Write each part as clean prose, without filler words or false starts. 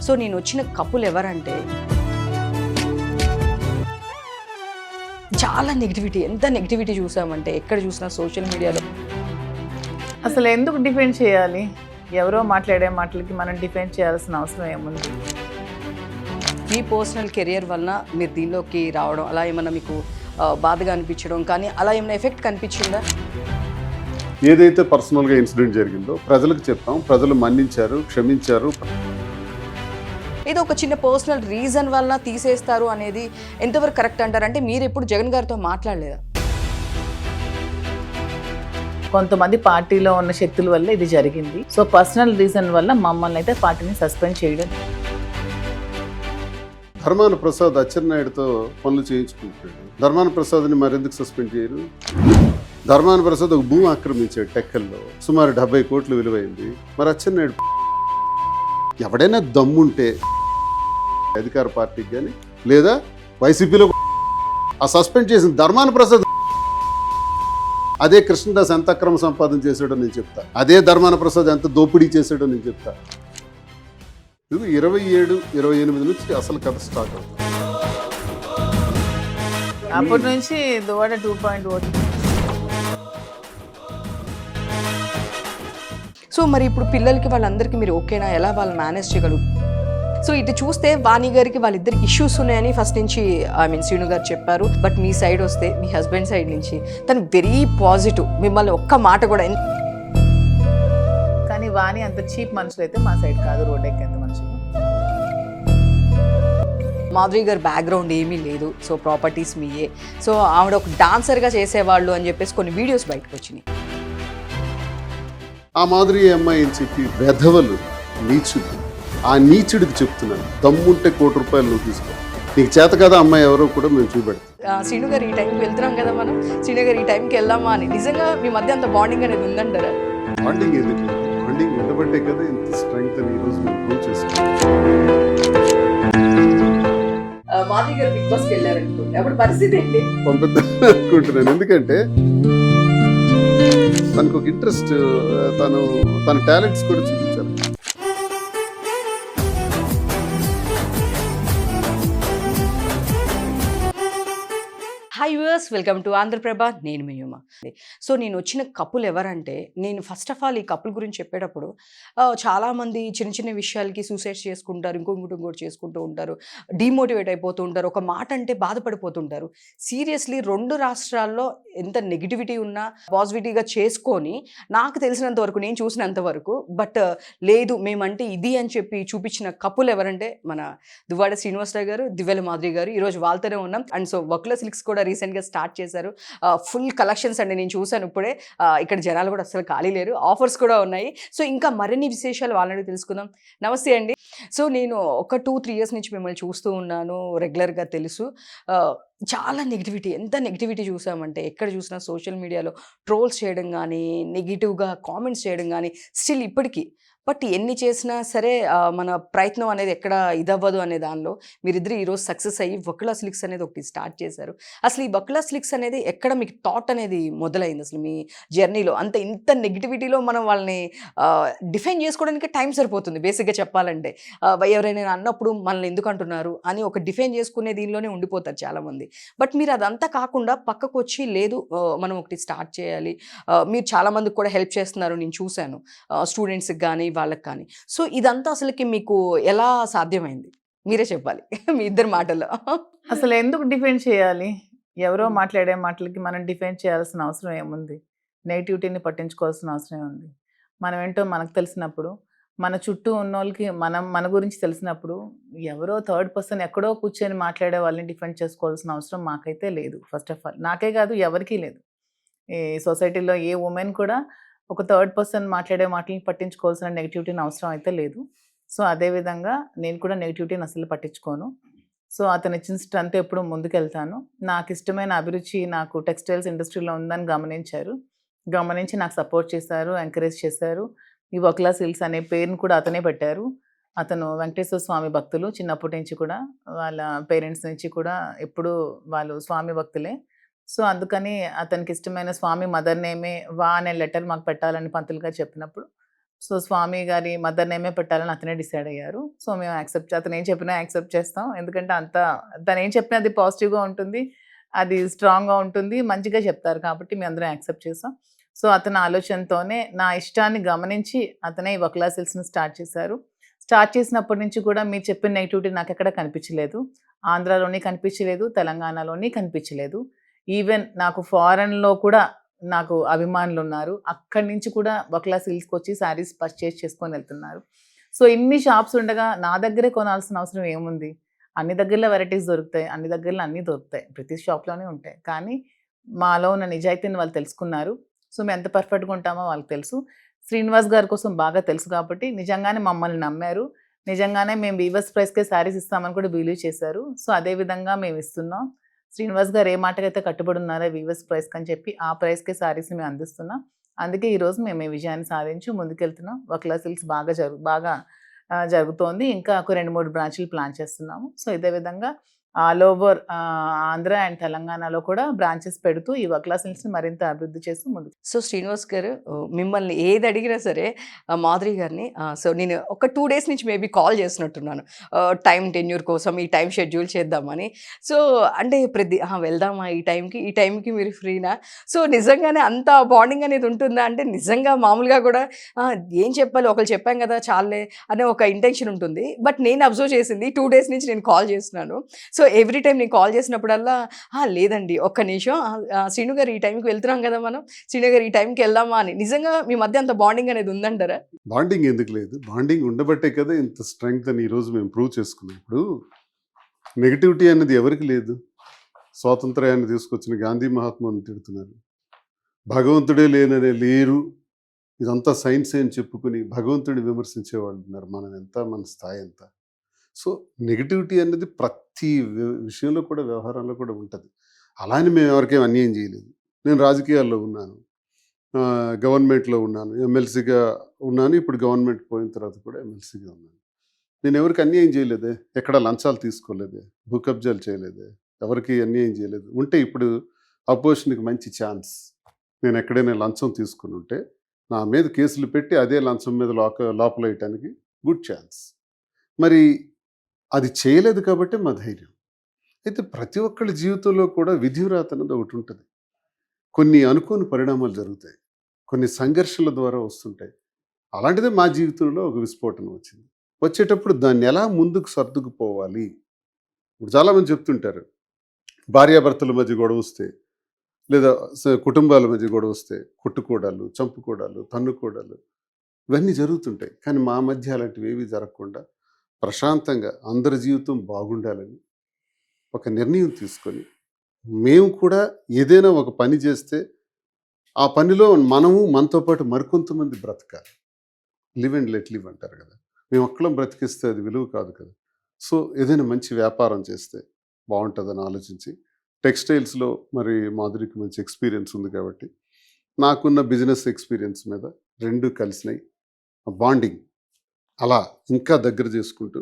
So నేను వచ్చిన couple ఎవరంటే చాలా నెగిటివిటీ, ఎంత నెగిటివిటీ చూసామంటే ఎక్కడ చూసినా సోషల్ మీడియాలో. అసలు ఎందుకు డిఫెండ్ చేయాలి? ఎవరో మాట్లాడే మాటలకి మనం డిఫెండ్ చేయాల్సిన అవసరం ఏముంది? మీ పర్సనల్ కెరియర్ వలన మీరు దీనిలోకి రావడం అలా ఏమన్నా మీకు బాధగా అనిపించడం కానీ అలా ఏమైనా ఎఫెక్ట్ కనిపించిందా? ఏదైతే పర్సనల్గా ఇన్సిడెంట్ జరిగిందో ప్రజలకు చెప్పాం, ప్రజలు మన్నించారు, క్షమించారు. ఏదో ఒక చిన్న పర్సనల్ రీజన్ వలన తీసేస్తారు అనేది ఎంతవరకు కరెక్ట్ అంటారు? అంటే మీరు ఎప్పుడు జగన్ గారితో మాట్లాడలేదా? కొంతమంది పార్టీలో ఉన్న శక్తుల వల్ల ఇది జరిగింది. సో పర్సనల్ రీజన్ వల్ల మమ్మల్ని అయితే పార్టీని సస్పెండ్ చేయడం. ధర్మాన ప్రసాద్ అచ్చెన్నాయుడుతో పనులు చేయించుకుంటాడు. ధర్మాన ప్రసాద్ని మరెందుకు సస్పెండ్ చేయరు? ధర్మాన ప్రసాద్ ఒక భూమి ఆక్రమించాడు టెక్కల్లో, సుమారు 70 కోట్లు విలువైంది. మరి అచ్చెన్నాయుడు ఎవడైనా దమ్ముంటే అధికార పార్టీకి కానీ లేదా వైసీపీలో ఆ సస్పెండ్ చేసిన ధర్మాన ప్రసాద్ అదే కృష్ణదాస్ ఎంత అక్రమ సంపాదన చేశాడో నేను చెప్తా, అదే ధర్మాన ప్రసాద్ ఎంత దోపిడీ చేశాడో నేను చెప్తా. ఇది 27, 28 నుంచి అసలు కథ స్టార్ట్ అవుతుంది. అప్పటి నుంచి దువాడ 2.0. సో మరి ఇప్పుడు పిల్లలకి వాళ్ళందరికీ మీరు ఓకేనా? ఎలా వాళ్ళు మేనేజ్ చేయగలరు? సో ఇటు చూస్తే వాణి గారికి వాళ్ళిద్దరికి ఇష్యూస్ ఉన్నాయని ఫస్ట్ నుంచి శ్రీను గారు చెప్పారు. బట్ మీ సైడ్ వస్తే మీ హస్బెండ్ సైడ్ నుంచి తను వెరీ పాజిటివ్, మిమ్మల్ని ఒక్క మాట కూడా. కానీ వాణి అంత చీప్ మనుషులు అయితే మా సైడ్ కాదు, రోడ్ ఎక్కేంత మనుషులు. మాధురి గారు బ్యాక్గ్రౌండ్ ఏమీ లేదు, సో ప్రాపర్టీస్ మీయే. సో ఆవిడ ఒక డాన్సర్గా చేసేవాళ్ళు అని చెప్పేసి కొన్ని వీడియోస్ బయటకు వచ్చినాయి. ఆ మాదిరి అమ్మాయి అని చెప్పి వెధవలు, నీచుడు, ఆ నీచుడికి చెప్తున్నాను, దమ్ముంటే ₹1,00,00,000 నువ్వు తీసుకో. నీకు చేత కదా అమ్మాయి ఎవరో కూడా మేము చూపెడతాం. శ్రీను గారు ఈ టైంకి వెళ్తున్నాం కదా మనం, శ్రీను గారు ఈ టైంకి వెళ్దామా అని. నిజంగా మీ మధ్య అంత బాండింగ్ అనేది ఉందంటారా? బాండింగ్ ఎందుకు? బాండింగ్ ఉండబట్టే కదా ఇంత స్ట్రెంగ్త్ అని ఈరోజు మేము ప్రూవ్ చేసుకుంటాం. మాధవి గారు బిగ్ బాస్కి వెళ్ళారనుకోండి, అప్పుడు పరిస్థితి ఏంటి? పంపిద్దాం అనుకుంటున్నాను. ఎందుకంటే తనకు ఒక ఇంట్రెస్ట్, తన టాలెంట్స్ కూడా చూపించారు. Hi viewers, welcome to Andhra Prabha. నేను మీ యుమ. సో నేను వచ్చిన కపుల్ ఎవరంటే, నేను ఫస్ట్ ఆఫ్ ఆల్ ఈ కపుల్ గురించి చెప్పేటప్పుడు చాలామంది చిన్న చిన్న విషయాలకి సూసైడ్ చేసుకుంటారు, ఇంకోటి చేసుకుంటూ ఉంటారు, డిమోటివేట్ అయిపోతూ ఉంటారు, ఒక మాట అంటే బాధపడిపోతుంటారు. సీరియస్లీ 2 రాష్ట్రాల్లో ఎంత నెగిటివిటీ ఉన్నా పాజిటివిటీగా చేసుకొని, నాకు తెలిసినంత వరకు, నేను చూసినంత వరకు, బట్ లేదు మేమంటే ఇది అని చెప్పి చూపించిన కపుల్ ఎవరంటే మన దువ్వాడ శ్రీనివాసరావు గారు, దివ్యల మాధురి గారు. ఈరోజు వాళ్ళతోనే ఉన్నాం. అండ్ సో వకుల సిల్క్స్ కూడా రీసెంట్గా స్టార్ట్ చేశారు. ఫుల్ కలెక్షన్స్ అండి, నేను చూశాను ఇప్పుడే. ఇక్కడ జనాలు కూడా అసలు ఖాళీ లేరు, ఆఫర్స్ కూడా ఉన్నాయి. సో ఇంకా మరిన్ని విశేషాలు వాళ్ళని తెలుసుకుందాం. నమస్తే అండి. సో నేను ఒక 2-3 ఇయర్స్ నుంచి మిమ్మల్ని చూస్తూ ఉన్నాను, రెగ్యులర్గా తెలుసు. చాలా నెగిటివిటీ, ఎంత నెగిటివిటీ చూసామంటే ఎక్కడ చూసినా సోషల్ మీడియాలో ట్రోల్స్ చేయడం కానీ, నెగిటివ్గా కామెంట్స్ చేయడం కానీ స్టిల్ ఇప్పటికీ. బట్ ఎన్ని చేసినా సరే మన ప్రయత్నం అనేది ఎక్కడ ఇదవ్వదు అనే దానిలో మీరిద్దరు ఈరోజు సక్సెస్ అయ్యి వకులా సిల్క్స్ అనేది ఒకటి స్టార్ట్ చేశారు. అసలు ఈ వకులా సిల్క్స్ అనేది ఎక్కడ మీకు థాట్ అనేది మొదలైంది? అసలు మీ జర్నీలో ఇంత నెగిటివిటీలో మనం వాళ్ళని డిఫైన్ చేసుకోవడానికి టైం సరిపోతుంది బేసిక్గా చెప్పాలంటే. ఎవరైనా అన్నప్పుడు మనల్ని ఎందుకు అంటున్నారు అని ఒక డిఫైన్ చేసుకునే దీనిలోనే ఉండిపోతారు చాలామంది. బట్ మీరు అదంతా కాకుండా పక్కకు వచ్చి లేదు మనం ఒకటి స్టార్ట్ చేయాలి, మీరు చాలామందికి కూడా హెల్ప్ చేస్తున్నారు, నేను చూశాను, స్టూడెంట్స్కి కానీ వాళ్ళకి కానీ. సో ఇదంతా అసలుకి మీకు ఎలా సాధ్యమైంది? మీరే చెప్పాలి మీ ఇద్దరు మాటల్లో. అసలు ఎందుకు డిఫెండ్ చేయాలి? ఎవరో మాట్లాడే మాటలకి మనం డిఫెండ్ చేయాల్సిన అవసరం ఏముంది? నెగిటివిటీని పట్టించుకోవాల్సిన అవసరం ఏముంది? మనం ఏంటో మనకు తెలిసినప్పుడు, మన చుట్టూ ఉన్న వాళ్ళకి మన గురించి తెలిసినప్పుడు, ఎవరో థర్డ్ పర్సన్ ఎక్కడో కూర్చొని మాట్లాడే వాళ్ళని డిఫెండ్ చేసుకోవాల్సిన అవసరం మాకైతే లేదు. ఫస్ట్ ఆఫ్ ఆల్ నాకే కాదు, ఎవరికీ లేదు. ఈ సొసైటీలో ఏ ఉమెన్ కూడా ఒక థర్డ్ పర్సన్ మాట్లాడే మాటలను పట్టించుకోవాల్సిన నెగిటివిటీని అవసరం అయితే లేదు. సో అదేవిధంగా నేను కూడా నెగిటివిటీని అసలు పట్టించుకోను. సో అతను ఇచ్చిన స్ట్రెంత్ ఎప్పుడు ముందుకెళ్తాను. నాకు ఇష్టమైన అభిరుచి నాకు టెక్స్టైల్స్ ఇండస్ట్రీలో ఉందని గమనించి నాకు సపోర్ట్ చేశారు, ఎంకరేజ్ చేశారు. ఈ వకులా సిల్క్స్ అనే పేరుని కూడా అతనే పెట్టారు. అతను వెంకటేశ్వర స్వామి భక్తులు. చిన్నప్పటి నుంచి కూడా వాళ్ళ పేరెంట్స్ నుంచి కూడా ఎప్పుడు వాళ్ళు స్వామి భక్తులే. సో అందుకని అతనికి ఇష్టమైన స్వామి మదర్ నేమే వా అనే లెటర్ మాకు పెట్టాలని పంతులు గారు చెప్పినప్పుడు సో స్వామి గారి మదర్ నేమే పెట్టాలని అతనే డిసైడ్ అయ్యారు. సో మేము అతను ఏం చెప్పినా యాక్సెప్ట్ చేస్తాం. ఎందుకంటే తను ఏం చెప్పినా అది పాజిటివ్గా ఉంటుంది, అది స్ట్రాంగ్గా ఉంటుంది, మంచిగా చెప్తారు కాబట్టి మేము అందరం యాక్సెప్ట్ చేసాం. సో అతని ఆలోచనతోనే నా ఇష్టాన్ని గమనించి అతనే ఈ వక్లా సిల్క్స్ని స్టార్ట్ చేశారు. స్టార్ట్ చేసినప్పటి నుంచి కూడా మీరు చెప్పిన నెగిటివిటీ నాకు ఎక్కడ కనిపించలేదు. ఆంధ్రాలోని కనిపించలేదు, తెలంగాణలోని కనిపించలేదు. ఈవెన్ నాకు ఫారెన్లో కూడా నాకు అభిమానులు ఉన్నారు. అక్కడి నుంచి కూడా వక్లా సిల్క్స్కి వచ్చి శారీస్ పర్చేస్ చేసుకొని వెళ్తున్నారు. సో ఇన్ని షాప్స్ ఉండగా నా దగ్గరే కొనాల్సిన అవసరం ఏముంది? అన్ని దగ్గరలో వెరైటీస్ దొరుకుతాయి, అన్ని దగ్గరలో అన్నీ దొరుకుతాయి, ప్రతి షాప్లోనే ఉంటాయి. కానీ మాలో ఉన్న నిజాయితీని వాళ్ళు తెలుసుకున్నారు. సో మేము ఎంత పర్ఫెక్ట్గా ఉంటామో వాళ్ళకి తెలుసు. శ్రీనివాస్ గారి కోసం బాగా తెలుసు కాబట్టి నిజంగానే మమ్మల్ని నమ్మారు. నిజంగానే మేము వీవర్స్ ప్రైస్కే శారీస్ ఇస్తామని కూడా బిలీవ్ చేశారు. సో అదే విధంగా మేము ఇస్తున్నాం. శ్రీనివాస్ గారు ఏ మాటకైతే కట్టుబడి ఉన్నారో వీవర్స్ ప్రైస్కి అని చెప్పి ఆ ప్రైస్కే శారీస్ని మేము అందిస్తున్నాం. అందుకే ఈరోజు మేము ఈ విజయాన్ని సాధించి ముందుకెళ్తున్నాం. వక్లా సిల్క్స్ బాగా జరుగుతోంది. ఇంకా ఒక 2-3 బ్రాంచ్లు ప్లాన్ చేస్తున్నాము. సో ఇదే విధంగా ఆల్ ఓవర్ ఆంధ్ర అండ్ తెలంగాణలో కూడా బ్రాంచెస్ పెడుతూ ఈ వక్లా సిల్క్స్ని మరింత అభివృద్ధి చేస్తూ ముందుకు. సో శ్రీనివాస్ గారు మిమ్మల్ని ఏది అడిగినా సరే మాధురి గారిని సో నేను ఒక 2 డేస్ నుంచి మేబీ కాల్ చేసినట్టున్నాను టైం టెన్యూర్ కోసం ఈ టైం షెడ్యూల్ చేద్దామని. సో అంటే వెళ్దామా ఈ టైంకి మీరు ఫ్రీనా? సో నిజంగానే అంత బాండింగ్ అనేది ఉంటుందా? అంటే నిజంగా మామూలుగా కూడా ఏం చెప్పాలి, ఒకరు చెప్పాం కదా చాలే అనే ఒక ఇంటెన్షన్ ఉంటుంది. బట్ నేను అబ్జర్వ్ చేసింది 2 డేస్ నుంచి నేను కాల్ చేస్తున్నాను. సో ఎవ్రీ టైం నేను కాల్ చేసినప్పుడల్లా లేదండి ఒక్క నిమిషం శ్రీను గారు ఈ టైంకి వెళ్తున్నాం కదా మనం, శ్రీను గారు ఈ టైంకి వెళ్దామా అని. నిజంగా మీ మధ్య అంత బాండింగ్ అనేది ఉందంటారా? బాండింగ్ ఎందుకు లేదు? బాండింగ్ ఉండబట్టే కదా ఇంత స్ట్రెంగ్త్ అని ఈరోజు మేము ప్రూవ్ చేసుకున్నాం. ఇప్పుడు నెగిటివిటీ అనేది ఎవరికి లేదు. స్వాతంత్ర్యాన్ని తీసుకొచ్చిన గాంధీ మహాత్మాని తిడుతున్నారు, భగవంతుడే లేరు, ఇదంతా సైన్స్ అని చెప్పుకుని భగవంతుడిని విమర్శించే వాళ్ళు ఉన్నారు. మనం ఎంత, మన స్థాయి ఎంత. సో నెగిటివిటీ అనేది ప్రతి విషయంలో కూడా, వ్యవహారంలో కూడా ఉంటుంది. అలానే మేము ఎవరికేం అన్యాయం చేయలేదు. నేను రాజకీయాల్లో ఉన్నాను, గవర్నమెంట్లో ఉన్నాను, ఎమ్మెల్సీగా ఉన్నాను. ఇప్పుడు గవర్నమెంట్ పోయిన తర్వాత కూడా ఎమ్మెల్సీగా ఉన్నాను. నేను ఎవరికి అన్యాయం చేయలేదే, ఎక్కడ లంచాలు తీసుకోలేదే, భూ కబ్జాలు చేయలేదే, ఎవరికి అన్యాయం చేయలేదు. ఉంటే ఇప్పుడు అపోజిషన్కి మంచి ఛాన్స్. నేను ఎక్కడైనా లంచం తీసుకుని ఉంటే నా మీద కేసులు పెట్టి అదే లంచం మీద లోపల వేయటానికి గుడ్ ఛాన్స్. మరి అది చేయలేదు కాబట్టి మా ధైర్యం. అయితే ప్రతి ఒక్కళ్ళ జీవితంలో కూడా విధివ్రాత అనేది ఒకటి ఉంటుంది. కొన్ని అనుకోని పరిణామాలు జరుగుతాయి, కొన్ని సంఘర్షణల ద్వారా వస్తుంటాయి. అలాంటిదే మా జీవితంలో ఒక విస్ఫోటనం వచ్చింది. వచ్చేటప్పుడు దాన్ని ఎలా ముందుకు సర్దుకుపోవాలి. ఇప్పుడు చాలామంది చెప్తుంటారు, భార్యాభర్తల మధ్య గొడవ వస్తే, లేదా కుటుంబాల మధ్య గొడవ వస్తే కొట్టుకోవడాలు, చంపుకోవడాలు, తన్నుకోవడాలు ఇవన్నీ జరుగుతుంటాయి. కానీ మా మధ్య అలాంటివి ఏవి జరగకుండా ప్రశాంతంగా అందరి జీవితం బాగుండాలని ఒక నిర్ణయం తీసుకొని, మేము కూడా ఏదైనా ఒక పని చేస్తే ఆ పనిలో మనతో పాటు మరికొంతమంది బ్రతకాలి. లివ్ అండ్ లెట్ లివ్ అంటారు కదా. మేము ఒక్కళ్ళం బ్రతికిస్తే అది విలువ కాదు కదా. సో ఏదైనా మంచి వ్యాపారం చేస్తే బాగుంటుందని ఆలోచించి, టెక్స్టైల్స్లో మరి మాధురికి మంచి ఎక్స్పీరియన్స్ ఉంది కాబట్టి నాకున్న బిజినెస్ ఎక్స్పీరియన్స్ మీద 2 కలిసినాయి. బాండింగ్ అలా ఇంకా దగ్గర చేసుకుంటూ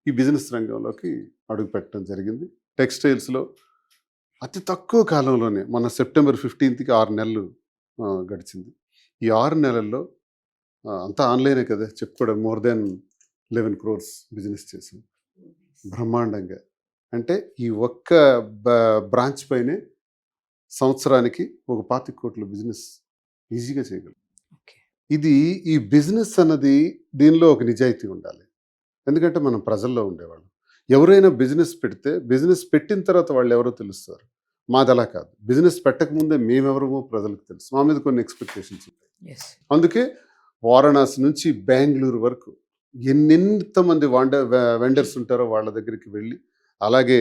ఈ బిజినెస్ రంగంలోకి అడుగు పెట్టడం జరిగింది. టెక్స్టైల్స్లో అతి తక్కువ కాలంలోనే మన సెప్టెంబర్ 15కి 6 నెలలు గడిచింది. ఈ 6 నెలల్లో అంతా ఆన్లైనే కదా చెప్పుకోవడం, మోర్ దాన్ 11 crores బిజినెస్ చేసాం బ్రహ్మాండంగా. అంటే ఈ ఒక్క బ్రాంచ్ పైనే సంవత్సరానికి ఒక 25 కోట్ల బిజినెస్ ఈజీగా చేయగలం. ఇది ఈ బిజినెస్ అన్నది దీనిలో ఒక నిజాయితీ ఉండాలి. ఎందుకంటే మనం ప్రజల్లో ఉండేవాళ్ళం. ఎవరైనా బిజినెస్ పెడితే బిజినెస్ పెట్టిన తర్వాత వాళ్ళు ఎవరో తెలుస్తారు. మాది అలా కాదు. బిజినెస్ పెట్టకముందే మేమెవరమో ప్రజలకు తెలుసు. మా మీద కొన్ని ఎక్స్పెక్టేషన్స్ ఉంటాయి. అందుకే వారణాసి నుంచి బెంగళూరు వరకు ఎంతమంది వెండర్స్ ఉంటారో వాళ్ళ దగ్గరికి వెళ్ళి, అలాగే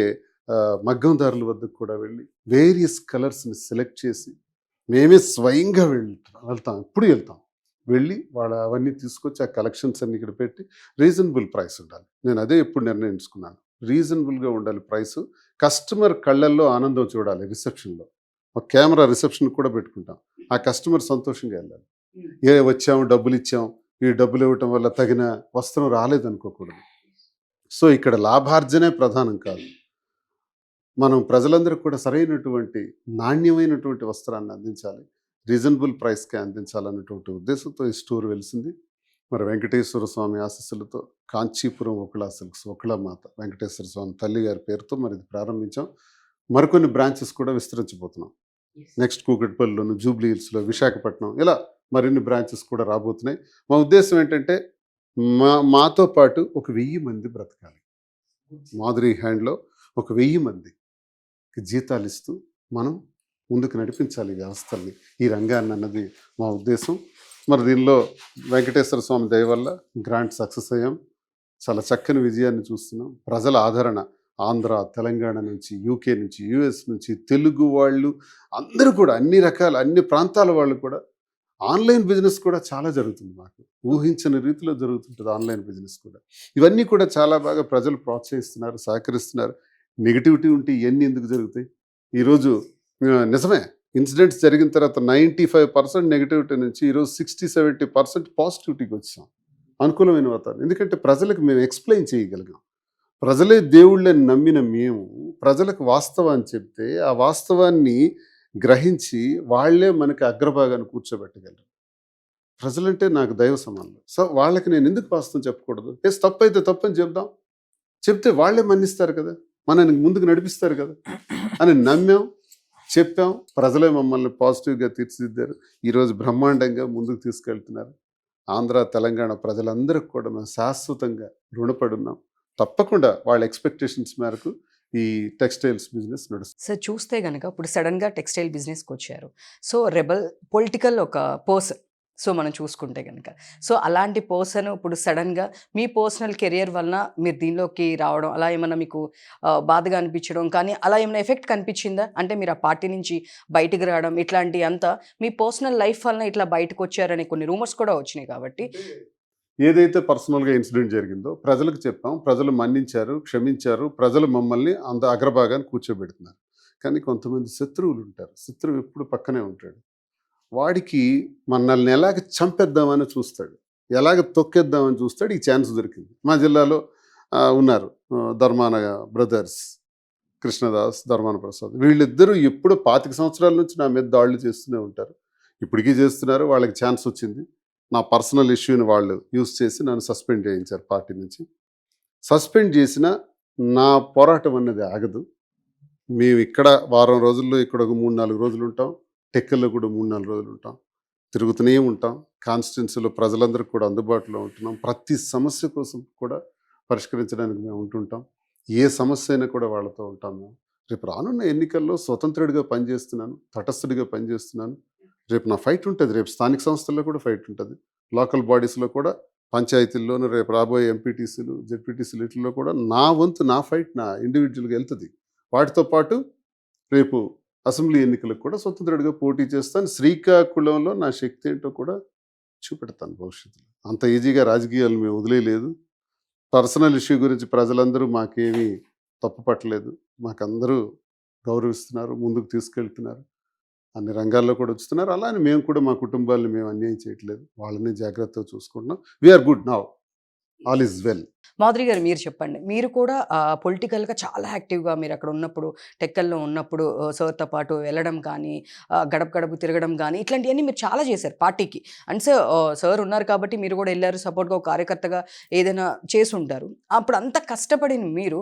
మగ్గందారుల వద్దకు కూడా వెళ్ళి వేరియస్ కలర్స్ని సెలెక్ట్ చేసి మేమే స్వయంగా వెళ్తాం. ఇప్పుడు వెళ్తాం, వెళ్ళి అవన్నీ తీసుకొచ్చి ఆ కలెక్షన్స్ అన్ని ఇక్కడ పెట్టి రీజనబుల్ ప్రైస్ ఉండాలి. నేను అదే ఎప్పుడు నిర్ణయించుకున్నాను. రీజనబుల్గా ఉండాలి ప్రైస్. కస్టమర్ కళ్ళల్లో ఆనందం చూడాలి. రిసెప్షన్లో ఒక కెమెరా రిసెప్షన్ కూడా పెట్టుకుంటాం. ఆ కస్టమర్ సంతోషంగా వెళ్ళాలి. వచ్చాము, డబ్బులు ఇచ్చాం, ఈ డబ్బులు ఇవ్వటం వల్ల తగిన వస్త్రం రాలేదనుకోకూడదు. సో ఇక్కడ లాభార్జనే ప్రధానం కాదు, మనం ప్రజలందరికీ కూడా సరైనటువంటి నాణ్యమైనటువంటి వస్త్రాన్ని అందించాలి, రీజనబుల్ ప్రైస్కే అందించాలన్నటువంటి ఉద్దేశంతో ఈ స్టోర్ వెలిసింది. మరి వెంకటేశ్వర స్వామి ఆశీస్సులతో కాంచీపురం ఒకళా సిల్క్స్, ఒకళా మాత వెంకటేశ్వర స్వామి తల్లి గారి పేరుతో మరి ఇది ప్రారంభించాం. మరికొన్ని బ్రాంచెస్ కూడా విస్తరించబోతున్నాం. నెక్స్ట్ కూకట్పల్లిలోను, జూబ్లీ హిల్స్లో, విశాఖపట్నం, ఇలా మరిన్ని బ్రాంచెస్ కూడా రాబోతున్నాయి. మా ఉద్దేశం ఏంటంటే మాతో పాటు ఒక 1000 మంది బ్రతకాలి. మాధురి హ్యాండ్లో ఒక 1000 మందికి జీతాలు ఇస్తూ మనం ముందుకు నడిపించాలి ఈ వ్యవస్థల్ని, ఈ రంగాన్ని అన్నది మా ఉద్దేశం. మరి దీనిలో వెంకటేశ్వర స్వామి దయ వల్ల గ్రాంట్ సక్సెస్ అయ్యాం. చాలా చక్కని విజయాన్ని చూస్తున్నాం. ప్రజల ఆదరణ ఆంధ్ర, తెలంగాణ నుంచి, యూకే నుంచి, యూఎస్ నుంచి, తెలుగు వాళ్ళు అందరూ కూడా అన్ని ప్రాంతాల వాళ్ళు కూడా ఆన్లైన్ బిజినెస్ కూడా చాలా జరుగుతుంది. మాకు ఊహించని రీతిలో జరుగుతుంటుంది ఆన్లైన్ బిజినెస్ కూడా. ఇవన్నీ కూడా చాలా బాగా ప్రజలు ప్రోత్సహిస్తున్నారు, సహకరిస్తున్నారు. నెగిటివిటీ ఉంటే ఇవన్నీ ఎందుకు జరుగుతాయి? ఈరోజు నిజమే, ఇన్సిడెంట్స్ జరిగిన తర్వాత 95% నెగిటివిటీ నుంచి ఈరోజు 60-70% పాజిటివిటీకి వచ్చాం. అనుకూలమైన వాతావరణం. ఎందుకంటే ప్రజలకు మేము ఎక్స్ప్లెయిన్ చేయగలిగాం. ప్రజలే దేవుళ్ళని నమ్మిన మేము ప్రజలకు వాస్తవాన్ని చెప్తే ఆ వాస్తవాన్ని గ్రహించి వాళ్ళే మనకి అగ్రభాగాన్ని కూర్చోబెట్టగలరు. ప్రజలంటే నాకు దైవ సమానులు. సో వాళ్ళకి నేను ఎందుకు వాస్తవం చెప్పకూడదు? తప్పు అయితే తప్పు అని చెప్తే వాళ్ళే మన్నిస్తారు కదా, మనల్ని ముందుకు నడిపిస్తారు కదా అని నమ్మాం, చెప్పాం. ప్రజలే మమ్మల్ని పాజిటివ్గా తీర్చిదిద్దారు. ఈరోజు బ్రహ్మాండంగా ముందుకు తీసుకెళ్తున్నారు. ఆంధ్ర, తెలంగాణ ప్రజలందరికీ కూడా మేము శాశ్వతంగా రుణపడి ఉన్నాం. తప్పకుండా వాళ్ళ ఎక్స్పెక్టేషన్స్ మేరకు ఈ టెక్స్టైల్స్ బిజినెస్ నడుస్తుంది. సార్ చూస్తే కనుక ఇప్పుడు సడన్గా టెక్స్టైల్ బిజినెస్కి వచ్చారు. సో రెబల్ పొలిటికల్ ఒక పర్సన్, సో మనం చూసుకుంటే కనుక సో అలాంటి పర్సన్ ఇప్పుడు సడన్గా మీ పర్సనల్ కెరియర్ వలన మీరు దీనిలోకి రావడం అలా ఏమన్నా మీకు బాధగా అనిపించడం కానీ అలా ఏమైనా ఎఫెక్ట్ కనిపించిందా? అంటే మీరు ఆ పార్టీ నుంచి బయటకు రావడం ఇట్లాంటి అంతా మీ పర్సనల్ లైఫ్ వలన ఇట్లా బయటకు వచ్చారని కొన్ని రూమర్స్ కూడా వచ్చినాయి. కాబట్టి ఏదైతే పర్సనల్గా ఇన్సిడెంట్ జరిగిందో ప్రజలకు చెప్పాం, ప్రజలు మన్నించారు, క్షమించారు. ప్రజలు మమ్మల్ని అంత అగ్రభాగాన్ని కూర్చోబెడుతున్నారు. కానీ కొంతమంది శత్రువులు ఉంటారు. శత్రువు ఎప్పుడు పక్కనే ఉంటాడు. వాడికి మనల్ని ఎలాగ చంపేద్దామని చూస్తాడు, ఎలాగ తొక్కేద్దామని చూస్తాడు. ఈ ఛాన్స్ దొరికింది. మా జిల్లాలో ఉన్నారు ధర్మాన బ్రదర్స్, కృష్ణదాస్, ధర్మాన ప్రసాద్. వీళ్ళిద్దరూ ఎప్పుడు 25 సంవత్సరాల నుంచి నా మీద దాడులు చేస్తూనే ఉంటారు. ఇప్పటికీ చేస్తున్నారు. వాళ్ళకి ఛాన్స్ వచ్చింది. నా పర్సనల్ ఇష్యూని వాళ్ళు యూజ్ చేసి నన్ను సస్పెండ్ చేయించారు పార్టీ నుంచి. సస్పెండ్ చేసిన నా పోరాటం అన్నది ఆగదు. మేము ఇక్కడ వారం రోజుల్లో ఇక్కడ ఒక 3-4 రోజులు ఉంటాం. టెక్కల్లో కూడా 3-4 రోజులు ఉంటాం. తిరుగుతూనే ఉంటాం. కాన్స్టిట్యున్సీలో ప్రజలందరికీ కూడా అందుబాటులో ఉంటున్నాం. ప్రతి సమస్య కోసం కూడా పరిష్కరించడానికి మేము ఉంటుంటాం. ఏ సమస్య అయినా కూడా వాళ్ళతో ఉంటాం మేము. రేపు రానున్న ఎన్నికల్లో స్వతంత్రుడిగా పనిచేస్తున్నాను, తటస్థుడిగా పనిచేస్తున్నాను. రేపు నా ఫైట్ ఉంటుంది. రేపు స్థానిక సంస్థల్లో కూడా ఫైట్ ఉంటుంది. లోకల్ బాడీస్లో కూడా, పంచాయతీల్లోనూ, రేపు రాబోయే ఎంపీటీసీలు, జెడ్పీటీసీలు వీటిల్లో కూడా నా వంతు, నా ఫైట్ నా ఇండివిజువల్గా వెళ్తుంది. వాటితో పాటు రేపు అసెంబ్లీ ఎన్నికలకు కూడా స్వతంత్రుడిగా పోటీ చేస్తాను. శ్రీకాకుళంలో నా శక్తి ఏంటో కూడా చూపెడతాను భవిష్యత్తులో. అంత ఈజీగా రాజకీయాలు మేము వదిలేయలేదు. పర్సనల్ ఇష్యూ గురించి ప్రజలందరూ మాకేమీ తప్పు పట్టలేదు. మాకందరూ గౌరవిస్తున్నారు, ముందుకు తీసుకెళ్తున్నారు. అన్ని రంగాల్లో కూడా వచ్చుతున్నారు. అలానే మేము కూడా మా కుటుంబాలను మేము అన్యాయం చేయట్లేదు. వాళ్ళని జాగ్రత్తగా చూసుకుంటున్నాం. We're good now, all is well. Madhuri గారు మీరు చెప్పండి. మీరు కూడా పొలిటికల్గా చాలా యాక్టివ్గా మీరు అక్కడ ఉన్నప్పుడు, టెక్కల్లో ఉన్నప్పుడు సార్తో పాటు వెళ్ళడం కానీ, గడప గడప తిరగడం కానీ ఇట్లాంటివన్నీ మీరు చాలా చేశారు పార్టీకి. అండ్ సార్ ఉన్నారు కాబట్టి మీరు కూడా వెళ్ళారు, సపోర్ట్గా ఒక కార్యకర్తగా ఏదైనా చేసి ఉంటారు. అప్పుడు అంత కష్టపడిన మీరు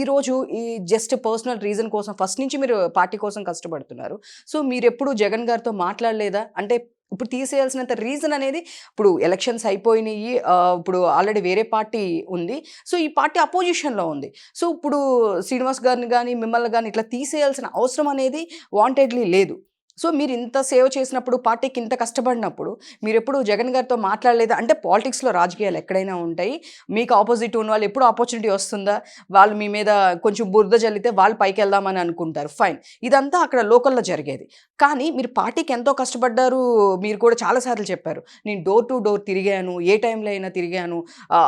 ఈరోజు ఈ జస్ట్ పర్సనల్ రీజన్ కోసం ఫస్ట్ నుంచి మీరు పార్టీ కోసం కష్టపడుతున్నారు. సో మీరు ఎప్పుడు జగన్ గారితో మాట్లాడలేదా? అంటే ఇప్పుడు తీసేయాల్సినంత రీజన్ అనేది ఇప్పుడు ఎలక్షన్స్ అయిపోయినాయి, ఇప్పుడు ఆల్రెడీ వేరే పార్టీ ఉంది. సో ఈ పార్టీ అపోజిషన్లో ఉంది. సో ఇప్పుడు శ్రీనివాస్ గారిని కానీ మిమ్మల్ని కానీ ఇట్లా తీసేయాల్సిన అవసరం అనేది వాంటెడ్లీ లేదు. సో మీరు ఇంత సేవ్ చేసినప్పుడు, పార్టీకి ఇంత కష్టపడినప్పుడు మీరు ఎప్పుడు జగన్ గారితో మాట్లాడలేదా? అంటే పాలిటిక్స్లో రాజకీయాలు ఎక్కడైనా ఉంటాయి. మీకు ఆపోజిట్ ఉన్న వాళ్ళు ఎప్పుడు ఆపర్చునిటీ వస్తుందా, వాళ్ళు మీ మీద కొంచెం బురద జల్లితే వాళ్ళు పైకి వెళ్దామని అనుకుంటారు, ఫైన్. ఇదంతా అక్కడ లోకల్లో జరిగేది. కానీ మీరు పార్టీకి ఎంతో కష్టపడ్డారు. మీరు కూడా చాలాసార్లు చెప్పారు, నేను డోర్ టు డోర్ తిరిగాను, ఏ టైంలో అయినా తిరిగాను,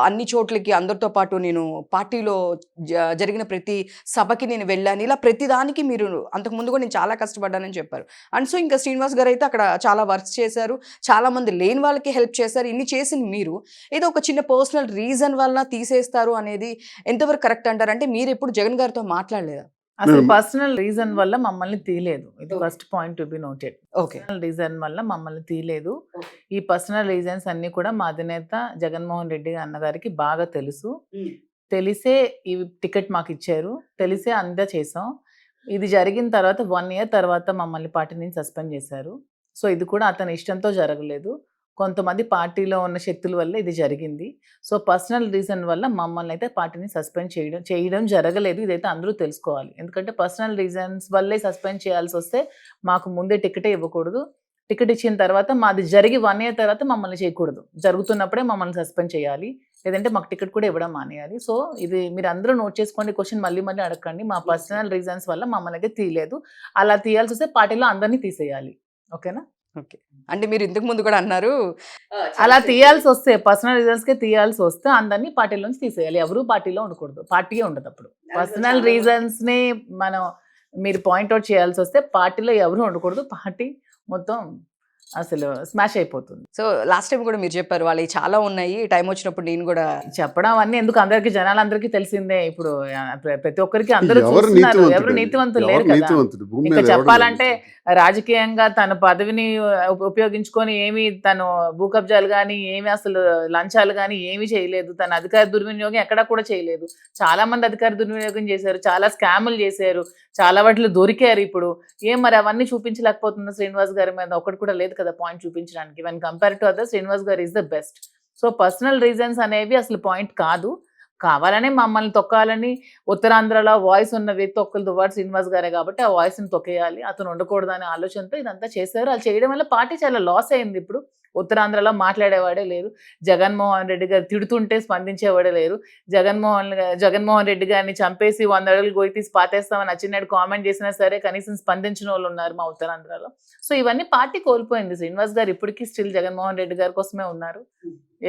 అన్ని చోట్లకి అందరితో పాటు నేను పార్టీలో జరిగిన ప్రతి సభకి నేను వెళ్ళాను. ఇలా ప్రతి దానికి మీరు అంతకుముందు కూడా నేను చాలా కష్టపడ్డానని చెప్పారు. అండ్ సో ఇంకా శ్రీనివాస్ గారు అయితే అక్కడ చాలా వర్క్స్ చేశారు, చాలామంది లేని వాళ్ళకి హెల్ప్ చేశారు. ఇన్ని చేసిన మీరు ఏదో ఒక చిన్న పర్సనల్ రీజన్ వల్ల తీసేస్తారు అనేది ఎంతవరకు కరెక్ట్ అంటారు? అంటే మీరు ఎప్పుడు జగన్ గారితో మాట్లాడలేదా? అసలు నేను- పర్సనల్ రీజన్ వల్ల మమ్మల్ని తీయలేదు. ఇది Okay. First point to be noted. Okay. Personal reason వల్ల మమ్మల్ని తీయలేదు. Okay. ఈ పర్సనల్ రీజన్స్ అన్ని కూడా మా అధినేత జగన్మోహన్ రెడ్డి అన్నగారికి బాగా తెలుసు. తెలిసే ఈ టికెట్ మాకు ఇచ్చారు. తెలిసే అంతా చేసాం. ఇది జరిగిన తర్వాత 1 year తర్వాత మమ్మల్ని పార్టీ నుంచి సస్పెండ్ చేశారు. సో ఇది కూడా అతని ఇష్టంతో జరగలేదు. కొంతమంది పార్టీలో ఉన్న శక్తుల వల్ల ఇది జరిగింది. సో పర్సనల్ రీజన్ వల్ల మమ్మల్ని అయితే పార్టీని సస్పెండ్ చేయడం జరగలేదు. ఇదైతే అందరూ తెలుసుకోవాలి. ఎందుకంటే పర్సనల్ రీజన్స్ వల్లే సస్పెండ్ చేయాల్సి వస్తే మాకు ముందే టికెటే ఇవ్వకూడదు. టికెట్ ఇచ్చిన తర్వాత మాది జరిగి 1 year తర్వాత మమ్మల్ని చేయకూడదు. జరుగుతున్నప్పుడే మమ్మల్ని సస్పెండ్ చేయాలి. లేదంటే మాకు టికెట్ కూడా ఇవ్వడం మానేయాలి. సో ఇది మీరు అందరూ నోట్ చేసుకోండి. క్వశ్చన్ మళ్ళీ మళ్ళీ అడగండి. మా పర్సనల్ రీజన్స్ వల్ల మమ్మల్ని అయితే తీయలేదు. అలా తీయాల్సి వస్తే పార్టీలో అందరినీ తీసేయాలి. ఓకేనా? ఓకే. అంటే మీరు ఇంతకు ముందు కూడా అన్నారు అలా తీయాల్సి వస్తే పర్సనల్ రీజన్స్కే తీయాల్సి వస్తే అందరినీ పార్టీలోంచి తీసేయాలి. ఎవరు పార్టీలో ఉండకూడదు. పార్టీయే ఉండదు అప్పుడు. పర్సనల్ రీజన్స్ని మనం మీరు పాయింట్అవుట్ చేయాల్సి వస్తే పార్టీలో ఎవరు ఉండకూడదు. పార్టీ మొత్తం అసలు స్మాష్ అయిపోతుంది. సో లాస్ట్ టైం కూడా మీరు చెప్పారు వాళ్ళవి చాలా ఉన్నాయి, టైం వచ్చినప్పుడు నేను కూడా చెప్పడం అన్నీ ఎందుకు, అందరికి జనాలందరికీ తెలిసిందే. ఇప్పుడు ప్రతి ఒక్కరికి అందరూ ఎవరు చూస్తున్నారు. నీతివంతుడు ఎవరు అండి? నీతివంతులు ఎవరు లేరు కదా. నీతివంతుడు? భూమి ఇంకా మీద ఎవడు చెప్పాలంటే నీతివంతుడు? రాజకీయంగా తన పదవిని ఉపయోగించుకొని ఏమి తను భూ కబ్జాలు కానీ ఏమి అసలు లంచాలు కానీ ఏమీ చేయలేదు. తన అధికార దుర్వినియోగం ఎక్కడా కూడా చేయలేదు. చాలా మంది అధికార దుర్వినియోగం చేశారు. చాలా స్కాములు చేశారు. చాలా వాటిలో దొరికారు. ఇప్పుడు ఏం మరి అవన్నీ చూపించలేకపోతున్న శ్రీనివాస్ గారి మీద ఒకటి కూడా లేదు కదా పాయింట్ చూపించడానికి. When compare to other Srinivas గారు is the best. So personal reasons అనేవి అసలు పాయింట్ కాదు. కావాలనే మమ్మల్ని తొక్కాలని ఉత్తరాంధ్రలో వాయిస్ ఉన్న వ్యక్తి ఒక్కరు దువ్వాడు శ్రీనివాస్ గారే కాబట్టి ఆ వాయిస్ని తొక్కేయాలి, అతను ఉండకూడదు అనే ఆలోచనతో ఇదంతా చేశారు. అది చేయడం వల్ల పార్టీ చాలా లాస్ అయింది. ఇప్పుడు ఉత్తరాంధ్రలో మాట్లాడేవాడే లేరు. జగన్మోహన్ రెడ్డి గారు తిడుతుంటే స్పందించేవాడే లేరు. జగన్మోహన్ రెడ్డి గారిని చంపేసి 100 అడుగులు గొయ్యి తీసి పాతేస్తామని అచ్చినాడు కామెంట్ చేసినా సరే కనీసం స్పందించిన వాళ్ళు ఉన్నారు మా ఉత్తరాంధ్రలో. సో ఇవన్నీ పార్టీ కోల్పోయింది. శ్రీనివాస్ గారు ఇప్పటికీ స్టిల్ జగన్మోహన్ రెడ్డి గారి కోసమే ఉన్నారు.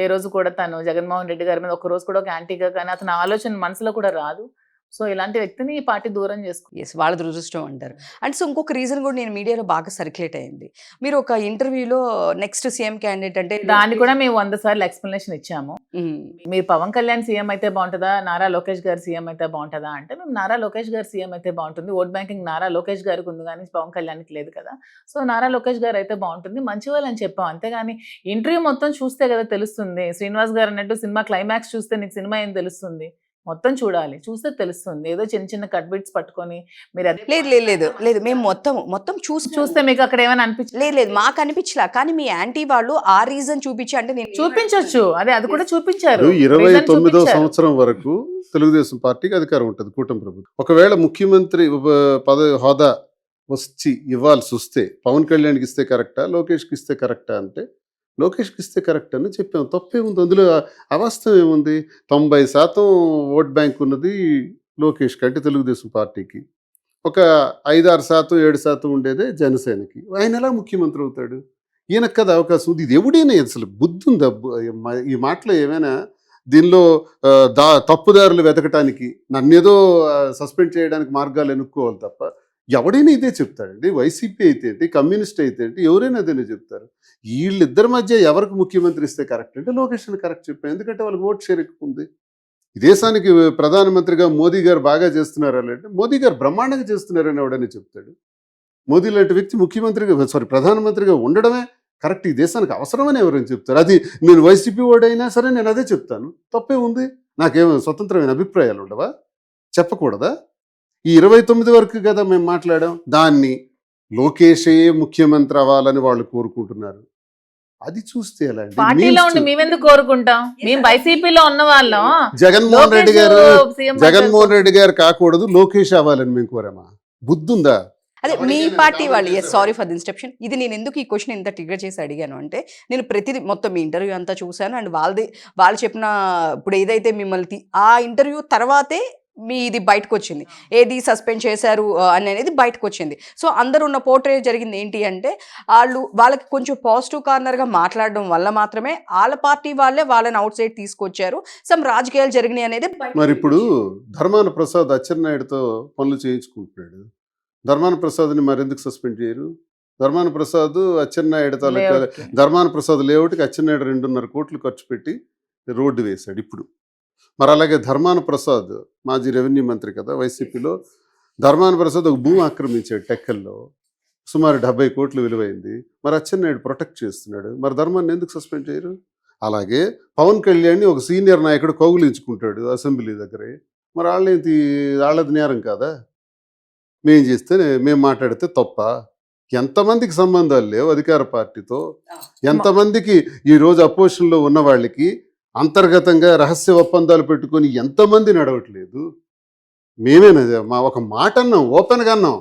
ఏ రోజు కూడా తను జగన్మోహన్ రెడ్డి గారి మీద ఒక రోజు కూడా ఒక యాంటీగా కానీ అతని ఆలోచన మనసులో కూడా రాదు. సో ఇలాంటి వ్యక్తిని ఈ పార్టీ దూరం చేసుకుంది. ఎస్, వాళ్ళ దురదృష్టం అంటారు. అండ్ సో ఇంకొక రీజన్ కూడా నేను మీడియాలో బాగా సర్క్యులేట్ అయింది. మీరు ఒక ఇంటర్వ్యూలో నెక్స్ట్ సీఎం క్యాండిడేట్ అంటే దాన్ని కూడా మేము 100 సార్లు ఎక్స్ప్లెనేషన్ ఇచ్చాము. ఉమ్, మీరు పవన్ కళ్యాణ్ సీఎం అయితే బాగుంటుందా, నారా లోకేష్ గారు సీఎం అయితే బాగుంటుందా అంటే మేము నారా లోకేష్ గారు సీఎం అయితే బాగుంటుంది. ఓట్ బ్యాంకింగ్ నారా లోకేష్ గారికి ఉంది కానీ పవన్ కళ్యాణ్కి లేదు కదా. సో నారా లోకేష్ గారు అయితే బాగుంటుంది, మంచి వాళ్ళు అని చెప్పాం. అంతేగాని ఇంటర్వ్యూ మొత్తం చూస్తే కదా తెలుస్తుంది. శ్రీనివాస్ గారు అన్నట్టు సినిమా క్లైమాక్స్ చూస్తే నీకు సినిమా ఏం తెలుస్తుంది? మొత్తం చూడాలి, చూస్తే తెలుస్తుంది. ఏదో చిన్న చిన్న కట్ బిట్స్ పట్టుకొని మీరు అదే లేదు లేదు లేదు లేదు మేము మొత్తం చూస్తే మీకు అక్కడ ఏమైనా అనిపించింది? లేదు లేదు మాకు అనిపించలా. కానీ మీ యాంటీ వాళ్ళు ఆ రీజన్ చూపించి అంటే నేను చూపించవచ్చు. అది కూడా చూపించారు. 29వ సంవత్సరం వరకు తెలుగుదేశం పార్టీకి అధికారం ఉంటుంది, కూటమి ప్రభుత్వం. ఒకవేళ ముఖ్యమంత్రి హోదా వచ్చి ఇవ్వాల్సి వస్తే పవన్ కళ్యాణ్కి ఇస్తే కరెక్టా, లోకేష్కి ఇస్తే కరెక్టా అంటే లోకేష్కి ఇస్తే కరెక్ట్ అని చెప్పాము. తప్పే ఉంది అందులో, అవాస్తవం ఏముంది? 90% ఓట్ బ్యాంక్ ఉన్నది లోకేష్కి అంటే తెలుగుదేశం పార్టీకి. ఒక 5-6%, 7% ఉండేదే జనసేనకి. ఆయన ఎలా ముఖ్యమంత్రి అవుతాడు? ఈయనకు కదా అవకాశం ఉంది. ఇది ఎవడైనా అసలు బుద్ధి ఉందా? ఈ మాటలో ఏమైనా దీనిలో తప్పుదారులు వెతకటానికి నన్నేదో సస్పెండ్ చేయడానికి మార్గాలు ఎన్నుక్కోవాలి తప్ప ఎవడైనా ఇదే చెప్తాడండి. వైసీపీ అయితే ఏంటి, కమ్యూనిస్ట్ అయితే ఏంటి, ఎవరైనా అదేనే చెప్తారు. వీళ్ళిద్దరి మధ్య ఎవరికి ముఖ్యమంత్రి ఇస్తే కరెక్ట్ అంటే లోకేష్ని కరెక్ట్ చెప్పాను. ఎందుకంటే వాళ్ళకి ఓట్ షేర్ ఎక్కువ ఉంది. ఈ దేశానికి ప్రధానమంత్రిగా మోదీ గారు బాగా చేస్తున్నారా అంటే మోదీ గారు బ్రహ్మాండంగా చేస్తున్నారని ఎవడని చెప్తాడు. మోదీ లాంటి వ్యక్తి ముఖ్యమంత్రిగా ప్రధానమంత్రిగా ఉండడమే కరెక్ట్, ఈ దేశానికి అవసరమని ఎవరైనా చెప్తారు. అది నేను వైసీపీ ఓడైనా సరే నేను అదే చెప్తాను. తప్పే ఉంది. నాకేమో స్వతంత్రమైన అభిప్రాయాలు ఉండవా? చెప్పకూడదా? ఈ 29 వరకు కదా మేము మాట్లాడాం. దాన్ని లోకేషే ముఖ్యమంత్రి అవ్వాలని వాళ్ళు కోరుకుంటున్నారు. అది చూస్తే ఎలా అండి? పార్టీలో ఉండి మేమెందుకు కోరుకుంటాం? మేము వైసీపీలో ఉన్న వాళ్ళం. జగన్మోహన్ రెడ్డి గారు కాకూడదు, లోకేష్ అవ్వాలని మేము కోరామా? బుద్ధుందా? అదే మీ పార్టీ వాళ్ళు. Yes, sorry for the interruption. ఇది నేను ఎందుకు ఈ క్వశ్చన్ ఇంత ట్రిగర్ చేసి అడిగాను అంటే నేను ప్రతిదీ మొత్తం మీ ఇంటర్వ్యూ అంతా చూశాను. అండ్ వాళ్ళు చెప్పిన ఇప్పుడు ఏదైతే మిమ్మల్ని ఆ ఇంటర్వ్యూ తర్వాతే మీ ఇది బయటకు వచ్చింది, ఏది సస్పెండ్ చేశారు అనేది బయటకు వచ్చింది. సో అందరూ ఉన్న పోర్ట్రే జరిగింది ఏంటి అంటే వాళ్ళకి కొంచెం పాజిటివ్ కార్నర్గా మాట్లాడడం వల్ల మాత్రమే వాళ్ళ పార్టీ వాళ్ళని అవుట్ సైడ్ తీసుకొచ్చారు. సమ్ రాజకీయాలు జరిగినాయి అనేది. మరి ఇప్పుడు ధర్మాన ప్రసాద్ అచ్చెన్నాయుడుతో పనులు చేయించుకుంటున్నాడు. ధర్మాన ప్రసాద్ని మరి ఎందుకు సస్పెండ్ చేయరు? ధర్మాన ప్రసాద్ అచ్చెన్నాయుడు తాలూకా ధర్మాన ప్రసాద్ లేఅవుట్కి అచ్చెన్నాయుడు 2.5 కోట్లు ఖర్చు పెట్టి రోడ్డు వేశాడు ఇప్పుడు. మరి అలాగే ధర్మాన ప్రసాద్ మాజీ రెవెన్యూ మంత్రి కదా వైసీపీలో, ధర్మాన ప్రసాద్ ఒక భూమి ఆక్రమించాడు టెక్కల్లో, సుమారు 70 కోట్లు విలువైంది. మరి అచ్చెన్నాయుడు ప్రొటెక్ట్ చేస్తున్నాడు, మరి ధర్మాన్ని ఎందుకు సస్పెండ్ చేయరు? అలాగే పవన్ కళ్యాణ్ని ఒక సీనియర్ నాయకుడు కౌగులించుకుంటాడు అసెంబ్లీ దగ్గరే, మరి వాళ్ళది నేరం కాదా? మేము చేస్తే మేము మాట్లాడితే తప్ప? ఎంతమందికి సంబంధాలు లేవు అధికార పార్టీతో? ఎంతమందికి ఈరోజు అపోజిషన్లో ఉన్న వాళ్ళకి అంతర్గతంగా రహస్య ఒప్పందాలు పెట్టుకొని ఎంతమంది నడవట్లేదు? మేమేనా మా ఒక మాట అన్నాం, ఓపెన్గా అన్నాం,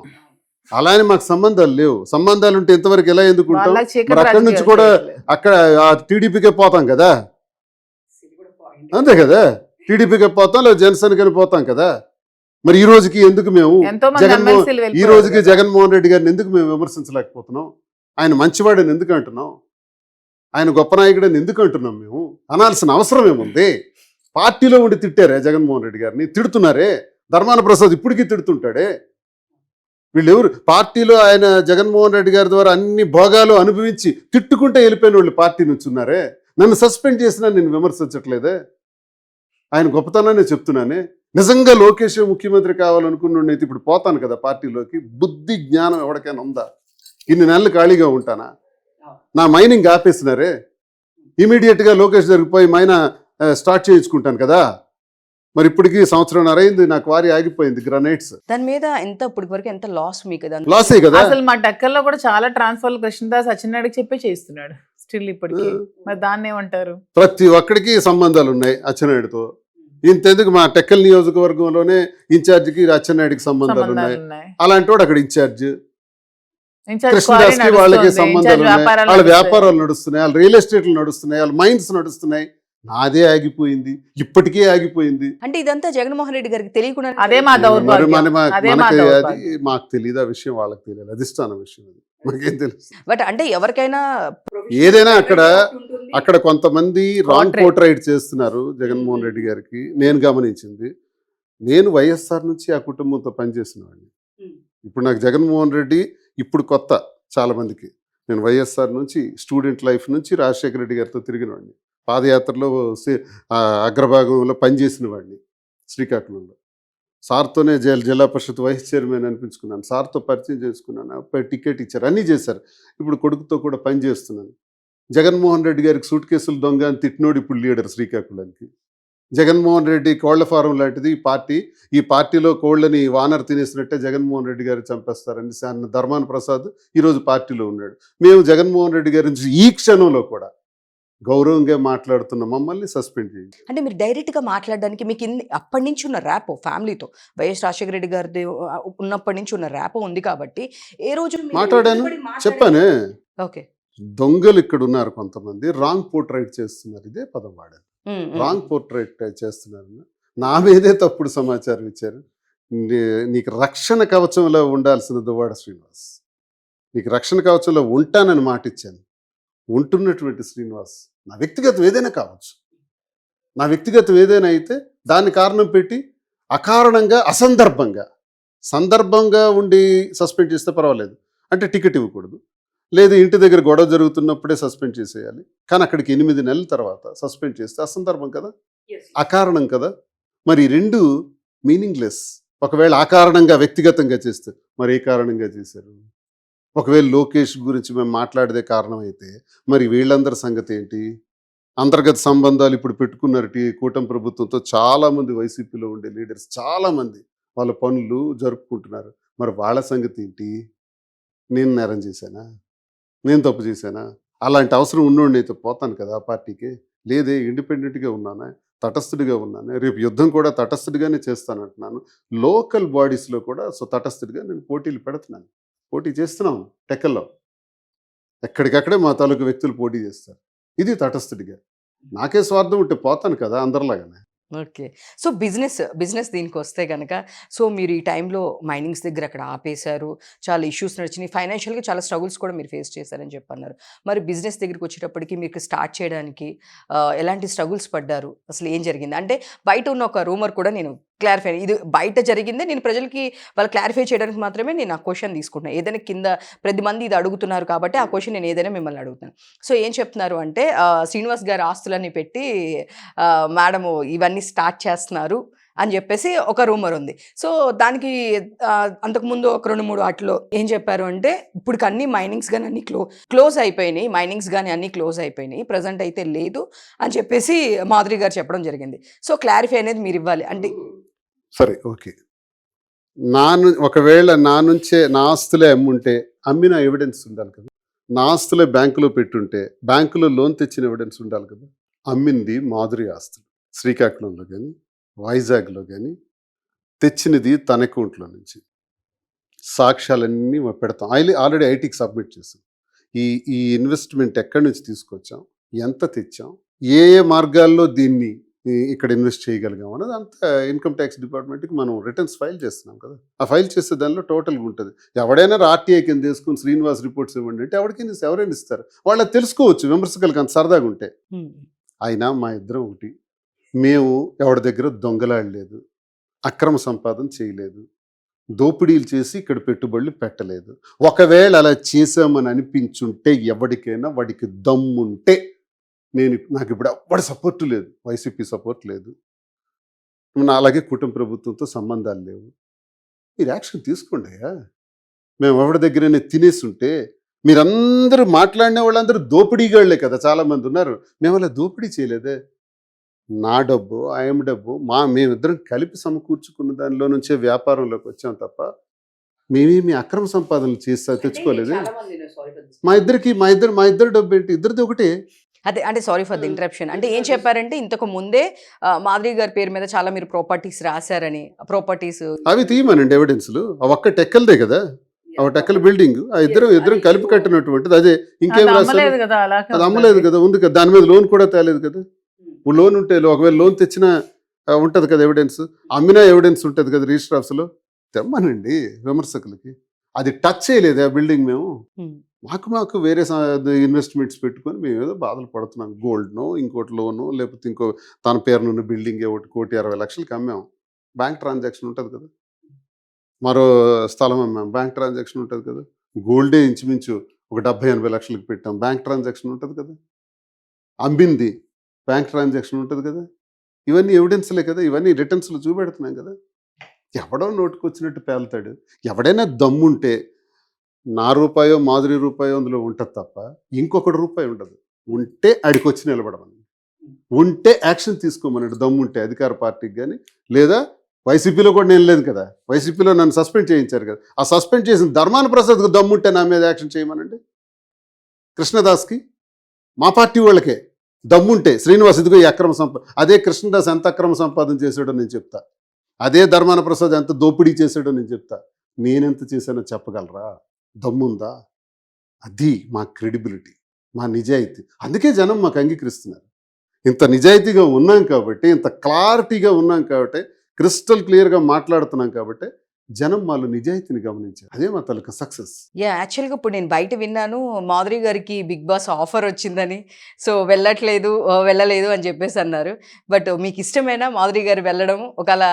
అలా అని మాకు సంబంధాలు లేవు. సంబంధాలు ఉంటే ఇంతవరకు ఎలా ఎందుకు ఉంటాం? వాళ్ళ చీకటి మరి అక్కడి నుంచి రాజకీయాలు కూడా చేయట్లేదు. అక్కడ ఆ టీడీపీకే పోతాం కదా, అంతే కదా? టీడీపీకే పోతాం, లేదా జనసేనకని పోతాం కదా. మరి ఈ రోజుకి ఎందుకు మేము ఎంతో మంది జగన్మోహన్ ఎమ్మెల్సీలు ఈ వెళ్ళిపోయారు రోజుకి కదా. జగన్మోహన్ రెడ్డి గారిని ఎందుకు మేము విమర్శించలేకపోతున్నాం? ఆయన మంచివాడని ఎందుకు అంటున్నాం? ఆయన గొప్ప నాయకుడని ఎందుకు అంటున్నాం? మేము అనాల్సిన అవసరం ఏముంది? పార్టీలో ఉండి తిట్టారే జగన్మోహన్ రెడ్డి గారిని, తిడుతున్నారే. ధర్మాన ప్రసాద్ ఇప్పటికీ తిడుతుంటాడే. వీళ్ళెవరు? పార్టీలో ఆయన జగన్మోహన్ రెడ్డి గారి ద్వారా అన్ని భోగాలు అనుభవించి తిట్టుకుంటే వెళ్ళిపోయిన వాళ్ళు పార్టీ నుంచి ఉన్నారే. నన్ను సస్పెండ్ చేసినా నేను విమర్శించట్లేదే, ఆయన గొప్పతనాన్ని చెప్తున్నానే. నిజంగా లోకేష్ ముఖ్యమంత్రి కావాలనుకున్నైతే ఇప్పుడు పోతాను కదా పార్టీలోకి. బుద్ధి జ్ఞానం ఎవరికైనా ఉందా? ఇన్ని నెలలు ఖాళీగా ఉంటానా? నా మైనింగ్ ఆపేసినారే, ఇమీడియట్గా లోకేష్ జరిగిపోయి మైనా స్టార్ట్ చేయించుకుంటాను కదా. మరి ఇప్పటికి 1.5 సంవత్సరం అయింది, నా క్వారీ ఆగిపోయింది గ్రానైట్స్. దాని మీద ఎంత ఇప్పటి వరకు ఎంత లాస్ మీకు? దాని లాసే కదా. అసలు మా టక్కర్లో కూడా చాలా ట్రాన్స్ఫర్ కృష్ణదాస్ అచ్చెన్నాయుడికి చెప్పి చేస్తున్నాడు స్టిల్ ఇప్పటికి. మరి దాన్ని ఏమంటారు? ప్రతి ఒక్కడికి సంబంధాలు ఉన్నాయి అచ్చెన్నాయుడుతో. ఇంతెందుకు మా టెక్కల్ నియోజకవర్గంలోనే ఇన్ఛార్జికి అచ్చెన్నాయుడికి సంబంధాలు ఉన్నాయి. ఉన్నాయి. అలాంటి వాడు అక్కడ ఇన్ఛార్జ్. ఇన్ఛార్జ్ కృష్ణదాస్ కి వాళ్ళకి నడుస్తుంది, సంబంధాలు ఇన్ఛార్జ్ ఉన్నాయి. వ్యాపారాలు వాళ్ళ నడుస్తాయి. వ్యాపారాలు నడుస్తున్నాయి, వాళ్ళ రియల్ ఎస్టేట్లు నడుస్తున్నాయి, వాళ్ళ మైన్స్ నడుస్తున్నాయి. నాదే ఆగిపోయింది, ఇప్పటికే ఆగిపోయింది. అంటే ఇదంతా జగన్మోహన్ రెడ్డి గారికి తెలియకుండా అదే మా మరి దౌర్భాగ్యం. అదే మా మనకి అది దౌర్భాగ్యం. మాకు తెలియదు, ఆ విషయం వాళ్ళకి తెలియదు, అధిష్టానం విషయం అది, మాకేం తెలుసు. బట్ అంటే ఎవరికైనా ఏదైనా అక్కడ కొంతమంది రాంగ్ Portrait. పోర్ట్రైట్ చేస్తున్నారు జగన్మోహన్ రెడ్డి గారికి. నేను గమనించింది, నేను వైఎస్ఆర్ నుంచి ఆ కుటుంబంతో పనిచేసిన వాడిని. ఇప్పుడు నాకు జగన్మోహన్ రెడ్డి ఇప్పుడు కొత్త చాలా మందికి. నేను వైఎస్ఆర్ నుంచి స్టూడెంట్ లైఫ్ నుంచి రాజశేఖర రెడ్డి గారితో తిరిగిన వాడిని. పాదయాత్రలో అగ్రభాగంలో పనిచేసిన వాడిని శ్రీకాకుళంలో. సార్తోనే జిల్లా పరిషత్ వైస్ చైర్మన్ అనిపించుకున్నాను, సార్తో పరిచయం చేసుకున్నాను, టికెట్ ఇచ్చారు, అన్నీ చేశారు. ఇప్పుడు కొడుకుతో కూడా పని చేస్తున్నాను. జగన్మోహన్ రెడ్డి గారికి సూట్ కేసులు దొంగ అని తిట్టినోడు ఇప్పుడు లీడర్ శ్రీకాకుళానికి. జగన్మోహన్ రెడ్డి కోళ్ల ఫారం లాంటిది ఈ పార్టీ. ఈ పార్టీలో కోళ్లని వానర్ తినేసినట్టే జగన్మోహన్ రెడ్డి గారు చంపేస్తారని అన్న ధర్మాన ప్రసాద్ ఈరోజు పార్టీలో ఉన్నాడు. మేము జగన్మోహన్ రెడ్డి గారి నుంచి ఈ క్షణంలో కూడా గౌరవంగా మాట్లాడుతున్న మమ్మల్ని సస్పెండ్ చేయండి. అంటే మీరు డైరెక్ట్గా మాట్లాడడానికి మీకు అప్పటి నుంచి ఉన్న ర్యాపో ఫ్యామిలీతో, వైఎస్ రాజశేఖర రెడ్డి గారిది ఉన్నప్పటి నుంచి ఉన్న ర్యాపో ఉంది కాబట్టి ఏ రోజు మీరు మాట్లాడాను, నిలబడి మాట్లాడారు? చెప్పానే. ఓకే. దొంగలు ఇక్కడ ఉన్నారు కొంతమంది, రాంగ్ పోర్ట్రైట్ చేస్తున్నారు, ఇదే పదం వాడారు, రాంగ్ పోర్ట్రైట్ చేస్తున్నారు. నా మీదే తప్పుడు సమాచారం ఇచ్చారు. నీకు రక్షణ కవచంలో ఉండాల్సిన దువ్వాడ శ్రీనివాస్, నీకు రక్షణ కవచంలో ఉంటానని మాట ఇచ్చాను. ఉంటున్నటువంటి శ్రీనివాస్ నా వ్యక్తిగతం ఏదైనా కావచ్చు, నా వ్యక్తిగతం ఏదైనా అయితే దాన్ని కారణం పెట్టి అకారణంగా సందర్భంగా ఉండి సస్పెండ్ చేస్తే పర్వాలేదు, అంటే టికెట్ ఇవ్వకూడదు, లేదు ఇంటి దగ్గర గొడవ జరుగుతున్నప్పుడే సస్పెండ్ చేసేయాలి. కానీ అక్కడికి 8 నెలల తర్వాత సస్పెండ్ చేస్తే అసందర్భం కదా, అకారణం కదా. మరి ఈ రెండు మీనింగ్లెస్. ఒకవేళ అకారణంగా వ్యక్తిగతంగా చేస్తే మరి ఏ కారణంగా చేశారు? ఒకవేళ లోకేష్ గురించి మేము మాట్లాడేదే కారణం అయితే మరి వీళ్ళందరి సంగతి ఏంటి? అంతర్గత సంబంధాలు ఇప్పుడు పెట్టుకున్నారు కూటమి ప్రభుత్వంతో. చాలామంది వైసీపీలో ఉండే లీడర్స్ చాలామంది వాళ్ళ పనులు జరుపుకుంటున్నారు. మరి వాళ్ళ సంగతి ఏంటి? నేను నేరం చేశానా? నేను తప్పు చేశానా? అలాంటి అవసరం ఉన్నోడిని అయితే పోతాను కదా ఆ పార్టీకి. లేదే, ఇండిపెండెంట్గా ఉన్నానా, తటస్థుడిగా ఉన్నాను. రేపు యుద్ధం కూడా తటస్థుడిగానే చేస్తానంటున్నాను. లోకల్ బాడీస్లో కూడా తటస్థుడిగా నేను పోటీలు పెడుతున్నాను, పోటీ చేస్తున్నాం. టెక్కల్లో ఎక్కడికక్కడే మా తాలూకు వ్యక్తులు పోటీ చేస్తారు. ఇది తటస్థుడిగా. నాకే స్వార్థం ఉంటే పోతాను కదా అందరిలాగానే. ఓకే. సో బిజినెస్ దీనికి వస్తే కనుక, సో మీరు ఈ టైంలో మైనింగ్స్ దగ్గర అక్కడ ఆపేశారు, చాలా ఇష్యూస్ నడిచినాయి, ఫైనాన్షియల్గా చాలా స్ట్రగుల్స్ కూడా మీరు ఫేస్ చేశారని చెప్పన్నారు. మరి బిజినెస్ దగ్గరికి వచ్చేటప్పటికి మీకు స్టార్ట్ చేయడానికి ఎలాంటి స్ట్రగుల్స్ పడ్డారు, అసలు ఏం జరిగింది? అంటే బయట ఉన్న ఒక రూమర్ కూడా నేను క్లారిఫై, ఇది బయట జరిగిందే, నేను ప్రజలకి వాళ్ళు క్లారిఫై చేయడానికి మాత్రమే నేను ఆ క్వశ్చన్ తీసుకుంటున్నాను. ఏదైనా కింద ప్రతి మంది ఇది అడుగుతున్నారు కాబట్టి ఆ క్వశ్చన్ నేను ఏదైనా మిమ్మల్ని అడుగుతాను. సో ఏం చెప్తున్నారు అంటే శ్రీనివాస్ గారి ఆస్తులన్నీ పెట్టి మేడము ఇవన్నీ స్టార్ట్ చేస్తున్నారు అని చెప్పేసి ఒక రూమర్ ఉంది. సో దానికి అంతకుముందు ఒక 2, 3 వాటిలో ఏం చెప్పారు అంటే ఇప్పటికి అన్ని మైనింగ్స్ కానీ అన్ని క్లోజ్ అయిపోయినాయి, మైనింగ్స్ కానీ అన్ని క్లోజ్ అయిపోయినాయి, ప్రజెంట్ అయితే లేదు అని చెప్పేసి మాధురి గారు చెప్పడం జరిగింది. సో క్లారిఫై అనేది మీరు ఇవ్వాలి అంటే. సరే, ఓకే. ఒకవేళ నా నుంచే నా ఆస్తులే అమ్ముంటే అమ్మిన ఎవిడెన్స్ ఉండాలి కదా. నా ఆస్తులే బ్యాంకులో పెట్టుంటే బ్యాంకులో లోన్ తెచ్చిన ఎవిడెన్స్ ఉండాలి కదా. అమ్మింది మాధురి ఆస్తులు శ్రీకాకుళంలో కానీ వైజాగ్లో కానీ తెచ్చినది తన అకౌంట్లో నుంచి సాక్ష్యాలన్నీ పెడతాం. ఆల్రెడీ ఐటీకి సబ్మిట్ చేసాం. ఈ ఇన్వెస్ట్మెంట్ ఎక్కడి నుంచి తీసుకొచ్చాం, ఎంత తెచ్చాం, ఏ మార్గాల్లో దీన్ని ఇక్కడ ఇన్వెస్ట్ చేయగలిగాం అన్నది అంతా ఇన్కమ్ ట్యాక్స్ డిపార్ట్మెంట్కి మనం రిటర్న్స్ ఫైల్ చేస్తున్నాం కదా. ఆ ఫైల్ చేసే దానిలో టోటల్గా ఉంటుంది. ఎవడైనా ఆర్టీఐ కింద తీసుకుని శ్రీనివాస్ రిపోర్ట్స్ ఇవ్వండి అంటే ఎవరైనా ఇస్తారు. వాళ్ళకి తెలుసుకోవచ్చు విమర్శకులకు అంత సరదాగా ఉంటే. అయినా మా ఇద్దరం ఒకటి, మేము ఎవరి దగ్గర దొంగలాడలేదు, అక్రమ సంపాదన చేయలేదు, దోపిడీలు చేసి ఇక్కడ పెట్టుబడులు పెట్టలేదు. ఒకవేళ అలా చేసామని అనిపించుంటే ఎవరికైనా వాడికి దమ్ముంటే, నాకు ఇప్పుడు ఎవ్వడి సపోర్టు లేదు, వైసీపీ సపోర్ట్ లేదు, అలాగే కుటుంబ ప్రభుత్వంతో సంబంధాలు లేవు, మీరు యాక్షన్ తీసుకోండి అయ్యా. మేము ఎవరి దగ్గరైనా తినేసి ఉంటే, మీరందరూ మాట్లాడిన వాళ్ళందరూ దోపిడీగాళ్లే కదా, చాలామంది ఉన్నారు. మేము అలా దోపిడీ చేయలేదే. నా డబ్బు ఆయన డబ్బు మేమిద్దరం కలిపి సమకూర్చుకున్న దానిలో నుంచే వ్యాపారంలోకి వచ్చాం తప్ప మేమేమి అక్రమ సంపాదనలు తెచ్చుకోలేదు. మా ఇద్దరు డబ్బు ఏంటి, ఇద్దరిది ఒకటే. అదే అంటే సారీ ఫర్ ది ఇంటరప్షన్. అంటే ఏం చెప్పారంటే ఇంతకు ముందే మాధురి గారి పేరు మీద చాలా మీరు ప్రాపర్టీస్ రాశారని, ప్రాపర్టీస్ అవి తీయమనండి ఎవిడెన్స్లు. ఆ ఒక్క టెక్కలదే కదా, ఆ టెక్కల బిల్డింగ్ ఆ ఇద్దరం కలిపి కట్టినటువంటిది. అదే ఇంకేం రాశారు, అది అమ్మలేదు కదా, ఉంది కదా, దాని మీద లోన్ కూడా తేలేదు కదా. లోన్ ఉంటే ఒకవేళ లోన్ తెచ్చినా ఉంటుంది కదా ఎవిడెన్స్, అమ్మినా ఎవిడెన్స్ ఉంటుంది కదా రిజిస్టర్ ఆఫీస్లో. తెమ్మనండి విమర్శకులకి. అది టచ్ చేయలేదు ఆ బిల్డింగ్. మేము మాకు వేరే ఇన్వెస్ట్మెంట్స్ పెట్టుకొని మేము ఏదో బాధలు పడుతున్నాం. గోల్డ్నో ఇంకోటి లోను, లేకపోతే ఇంకో తన పేరునున్న బిల్డింగ్ ఒకటి 1,60,00,000కి అమ్మాం. బ్యాంక్ ట్రాన్సాక్షన్ ఉంటుంది కదా. మరో స్థలం అమ్మాం, బ్యాంక్ ట్రాన్సాక్షన్ ఉంటుంది కదా. గోల్డే ఇంచుమించు ఒక 70-80 లక్షలకు పెట్టాం, బ్యాంక్ ట్రాన్సాక్షన్ ఉంటుంది కదా. అమ్మింది బ్యాంక్ ట్రాన్సాక్షన్ ఉంటుంది కదా. ఇవన్నీ ఎవిడెన్స్లే కదా, ఇవన్నీ రిటర్న్స్లో చూపెడుతున్నాం కదా. ఎవడో నోటుకొచ్చినట్టు పేలుతాడు. ఎవడైనా దమ్ముంటే నా రూపాయో మాధురి రూపాయో అందులో ఉంటుంది తప్ప ఇంకొకటి రూపాయి ఉండదు. ఉంటే ఆడికి వచ్చి నిలబడమని, ఉంటే యాక్షన్ తీసుకోమన్నాడు దమ్ముంటే అధికార పార్టీకి కానీ. లేదా వైసీపీలో కూడా నేను లేదు కదా, వైసీపీలో నన్ను సస్పెండ్ చేయించారు కదా, ఆ సస్పెండ్ చేసిన ధర్మాన ప్రసాద్కి దమ్ముంటే నా మీద యాక్షన్ చేయమనండి. కృష్ణదాస్కి, మా పార్టీ వాళ్ళకే దమ్ముంటే శ్రీనివాస్ ఇదిగో ఈ అక్రమ అదే కృష్ణదాస్ ఎంత అక్రమ సంపాదన చేశాడో నేను చెప్తా, అదే ధర్మాన ప్రసాద్ ఎంత దోపిడీ చేశాడో నేను చెప్తా. నేనెంత చేశానో చెప్పగలరా? దమ్ముందా? అది మా క్రెడిబిలిటీ, మా నిజాయితీ. అందుకే జనం మాకు అంగీకరిస్తున్నారు. ఇంత నిజాయితీగా ఉన్నాం కాబట్టి, ఇంత క్లారిటీగా ఉన్నాం కాబట్టి, క్రిస్టల్ క్లియర్గా మాట్లాడుతున్నాం కాబట్టి జనం మాలో నిజాయితీని గమనించారు. అదే మా తలక సక్సెస్. యాక్చువల్గా ఇప్పుడు నేను బయట విన్నాను మాధురి గారికి బిగ్ బాస్ ఆఫర్ వచ్చిందని, సో వెళ్ళలేదు అని చెప్పేసి అన్నారు. బట్ మీకు ఇష్టమేనా మాధురి గారు వెళ్ళడం? ఒకవేళ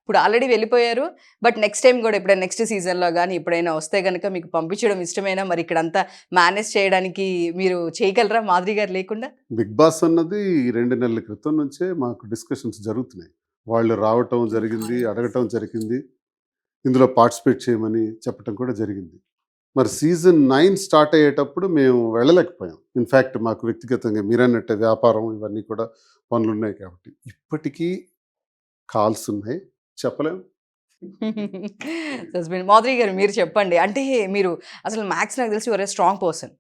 ఇప్పుడు ఆల్రెడీ వెళ్ళిపోయారు, బట్ నెక్స్ట్ టైం కూడా ఎప్పుడైనా నెక్స్ట్ సీజన్లో కానీ ఎప్పుడైనా వస్తే కనుక మీకు పంపించడం ఇష్టమేనా? మరి ఇక్కడంతా మేనేజ్ చేయడానికి మీరు చేయగలరా మాధురి గారు లేకుండా? బిగ్ బాస్ అన్నది 2 నెలల క్రితం నుంచే మాకు డిస్కషన్స్ జరుగుతున్నాయి. వాళ్ళు రావటం జరిగింది, అడగటం జరిగింది, ఇందులో పార్టిసిపేట్ చేయమని చెప్పటం కూడా జరిగింది. మరి సీజన్ 9 స్టార్ట్ అయ్యేటప్పుడు మేము వెళ్ళలేకపోయాం. ఇన్ఫ్యాక్ట్ మాకు వ్యక్తిగతంగా మీరన్నట్టే వ్యాపారం ఇవన్నీ కూడా పనులు ఉన్నాయి కాబట్టి. ఇప్పటికీ కాల్స్ ఉన్నాయి, చెప్పలేం. మాధురి గారు మీరు చెప్పండి. అంటే మీరు అసలు మ్యాథ్స్ నాకు తెలిసి యువర్ ఏ స్ట్రాంగ్ పర్సన్.